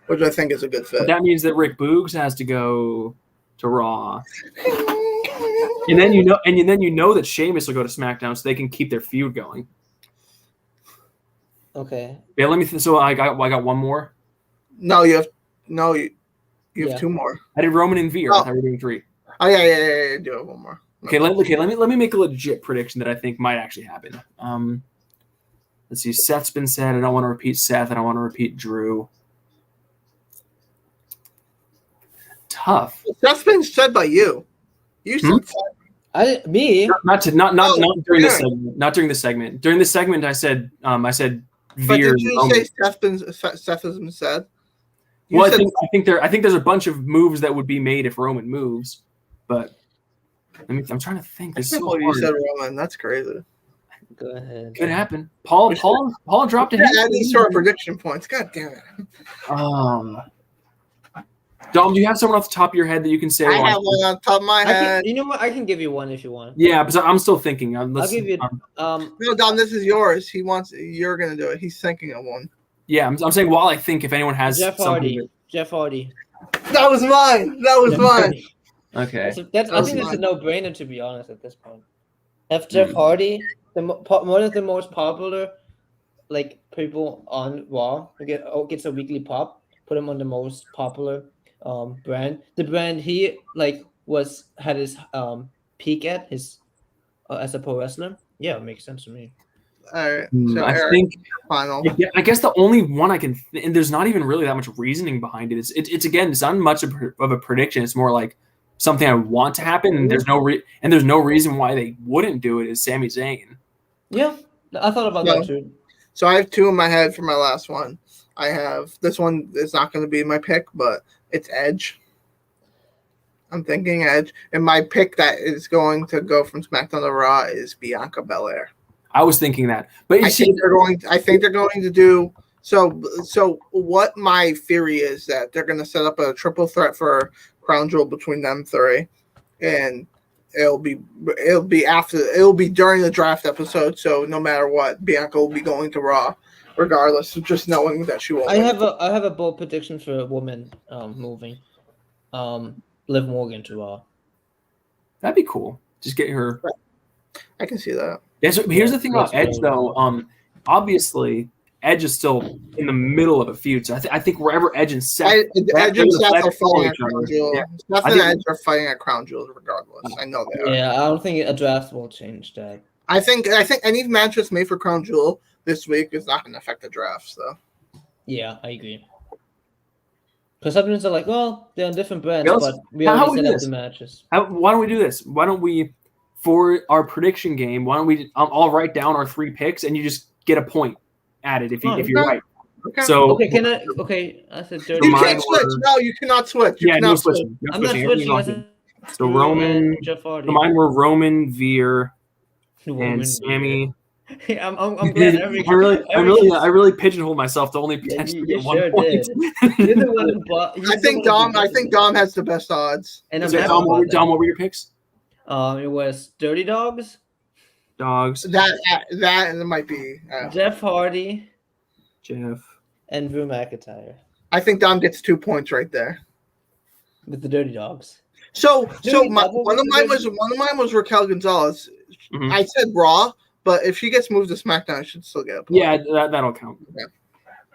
Which I think is a good fit. That means that Rick Boogs has to go to Raw, and then you know that Sheamus will go to SmackDown, so they can keep their feud going. Okay. Yeah, let me. So I got one more. No, you have two more. I did Roman and Veer. Oh. I thought we were doing 3. Oh yeah. You do have one more. Okay, let me make a legit prediction that I think might actually happen. Let's see. Seth's been said. I don't want to repeat Seth. I don't want to repeat Drew. Tough. That's been said by you. You said me. Not during this segment. Not during the segment. During the segment, I said But Veer. did you say Seth has been said? Well, I think there's a bunch of moves that would be made if Roman moves, but I'm trying to think. This is so you hard. said Roman. That's crazy. Go ahead. Could happen. Paul dropped a hit. Add these to our prediction points. God damn it. Dom, do you have someone off the top of your head that you can say? I have one on the top of my head. You know what? I can give you one if you want. Yeah, because I'm still thinking. I'll give you. No, Dom, this is yours. You're gonna do it. He's thinking of one. Yeah, I'm saying while I think if anyone has Jeff something. Hardy. That was mine. Okay. I think that's a no-brainer, to be honest, at this point. Have Jeff Hardy, one of the most popular, like, people on Raw, gets a weekly pop. Put him on the most popular brand. The brand he had his peak at his as a pro wrestler. Yeah, it makes sense to me. All right. So I think final. Yeah, I guess the only one I can, and there's not even really that much reasoning behind it. It's not much of a prediction. It's more like something I want to happen, and there's no reason why they wouldn't do it. Is Sami Zayn? Yeah, I thought about that too. So I have 2 in my head for my last one. I have this one is not going to be my pick, but it's Edge. I'm thinking Edge, and my pick that is going to go from SmackDown to Raw is Bianca Belair. I was thinking that, but I think they're going to do so. So what my theory is that they're going to set up a triple threat for Crown Jewel between them 3, and it'll be during the draft episode. So no matter what, Bianca will be going to Raw, regardless of just knowing that she won't. I have a bold prediction for a woman moving, Liv Morgan to Raw. That'd be cool. Just get her. I can see that. Yeah, so here's the thing about Edge, though. Obviously, Edge is still in the middle of a feud. So I think wherever Edge and Seth, Edge and Seth are fighting at Crown Jewel. Seth and Edge are fighting at Crown Jewel, regardless. I know they are. Yeah, I don't think a draft will change that. I think any match that's made for Crown Jewel this week is not going to affect the draft. So. Yeah, I agree. Because sometimes they're like, well, they're on different brands, Yes. but we already set up the matches. Why don't we do this? Why don't we, for our prediction game, why don't we all write down our 3 picks and you just get a point added if you're right. Okay. So I said dirty. You can't switch. No, you cannot switch. No switching. I'm not switching. So Roman, Jeff Hardy. so mine were Roman, Veer, Roman, and Sammy. Yeah, I'm glad. I really pigeonholed myself to only potentially you get 1 sure point. did. You're the one who bought. I think Dom has the best odds. And I'm So happy Dom, about that. what were your picks? It was Dirty Dogs, Dogs, That might be. Jeff Hardy, Jeff. and Drew McIntyre I think Dom gets 2 points right there. with the Dirty Dogs. So Really one double of mine with was Raquel Gonzalez. Mhm. I said Raw, but if she gets moved to SmackDown, I should still get a point. Yeah, that'll count.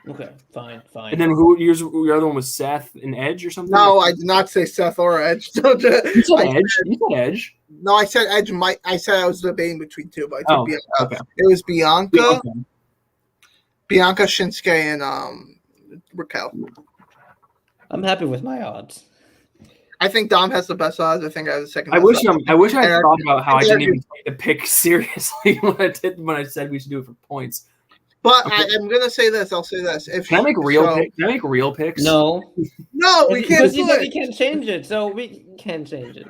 Okay, fine. And then your other one was Seth and Edge or something? No, I did not say Seth or Edge. You said Edge. You said Edge. No, I said Edge. I said I was debating between two, but I took Bianca. Okay. It was Bianca, Okay. Bianca, Shinsuke, and Raquel. I'm happy with my odds. I think Dom has the best odds. I think I have the second. I best wish odds. I had Eric- thought about how I didn't Eric- even take the pick seriously when I said we should do it for points. But Okay. I'm gonna say this. I'll say this. If Can I make real so- picks? Can I make real picks? No, No, we can't because do you said it. we can't change it, so we can change it.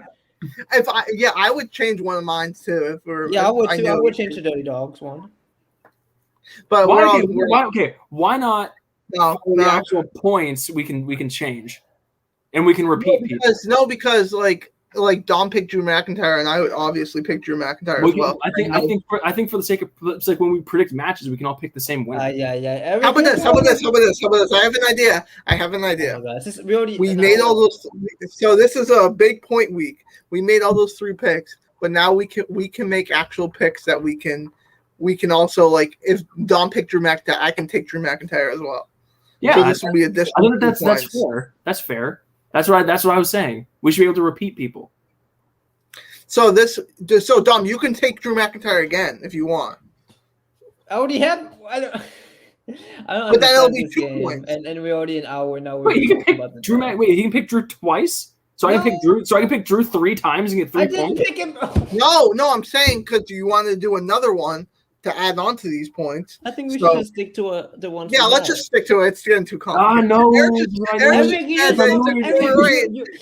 I would change one of mine too. If we're, Yeah, I would too. I knew would we change the could. Dirty Dogs one. But Why not no, for the no. actual points we can change, and we can repeat people. Because like Dom picked Drew McIntyre, and I would obviously pick Drew McIntyre as well. I think for the sake of it's like when we predict matches, we can all pick the same winner. Yeah. How about this? I have an idea. Oh, God. We already We made all those. So this is a big point week. We made all those 3 picks, but now we can make actual picks that we can also, like, if Dom picked Drew McIntyre, I can take Drew McIntyre as well. Yeah, So this will be additional. I think that's points. fair. That's fair. That's what I was saying. We should be able to repeat people. So Dom, you can take Drew McIntyre again if you want. I already have. I don't But then it'll understand be this 2 game, points. and we're already an hour now. Wait, you can pick Drew. He can pick Drew twice. So I can pick Drew. So I can pick Drew 3 times and get 3 I didn't points. pick him. No, I'm saying because you wanted to do another one to add on to these points. I think we So- should just stick to the one. Yeah, let's just stick to it. It's getting too Ah, complicated. no. Eric just said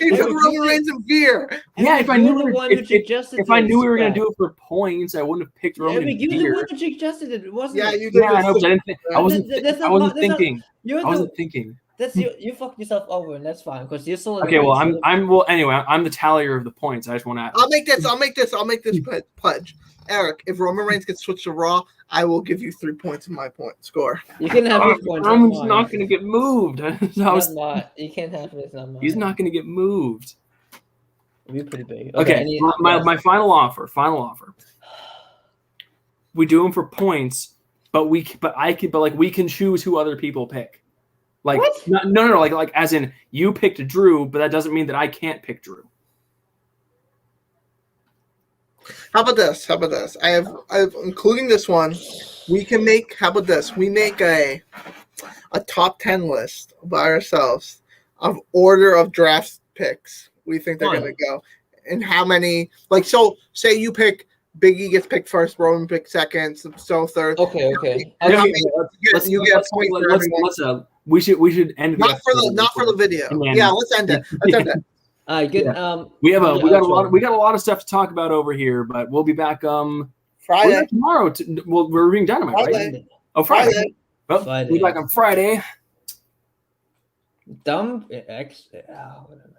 he took Roman Reigns and Veer. Yeah, if I knew we were going gonna do it for points, I wouldn't have picked Roman Eric, you the Veer. one who suggested it, wasn't Yeah, it? you did. Yeah, I know, but I didn't think. I wasn't. That's I wasn't thinking. You're I the, wasn't thinking. that's you fucked yourself over, and that's fine because you're still. Okay, well, anyway, I'm the tallier of the points. I just want to. I'll make this pledge. Eric, if Roman Reigns gets switched to Raw, I will give you 3 points in my point score. You can have your points. Roman's not going to get moved. You can't have it. It's not mine. He's not going to get moved. It'd be pretty big. Okay, my final offer. We do them for points, but we can choose who other people pick. Like What? No, like as in you picked Drew, but that doesn't mean that I can't pick Drew. How about this? I have including this one. We can make. How about this? We make a top 10 list by ourselves of order of draft picks we think they're gonna go, and how many. Like, so say you pick Biggie gets picked first, Roman picks second, so third. Okay. We should end it Not for the video. And then- Yeah, let's end it. All right, good. Yeah. We got a lot of stuff to talk about over here, but we'll be back Friday. tomorrow. We're reading Dynamite, right? Friday. Oh, Friday. Friday. Well, Friday. we'll be back on Friday. Dumb X. Whatever.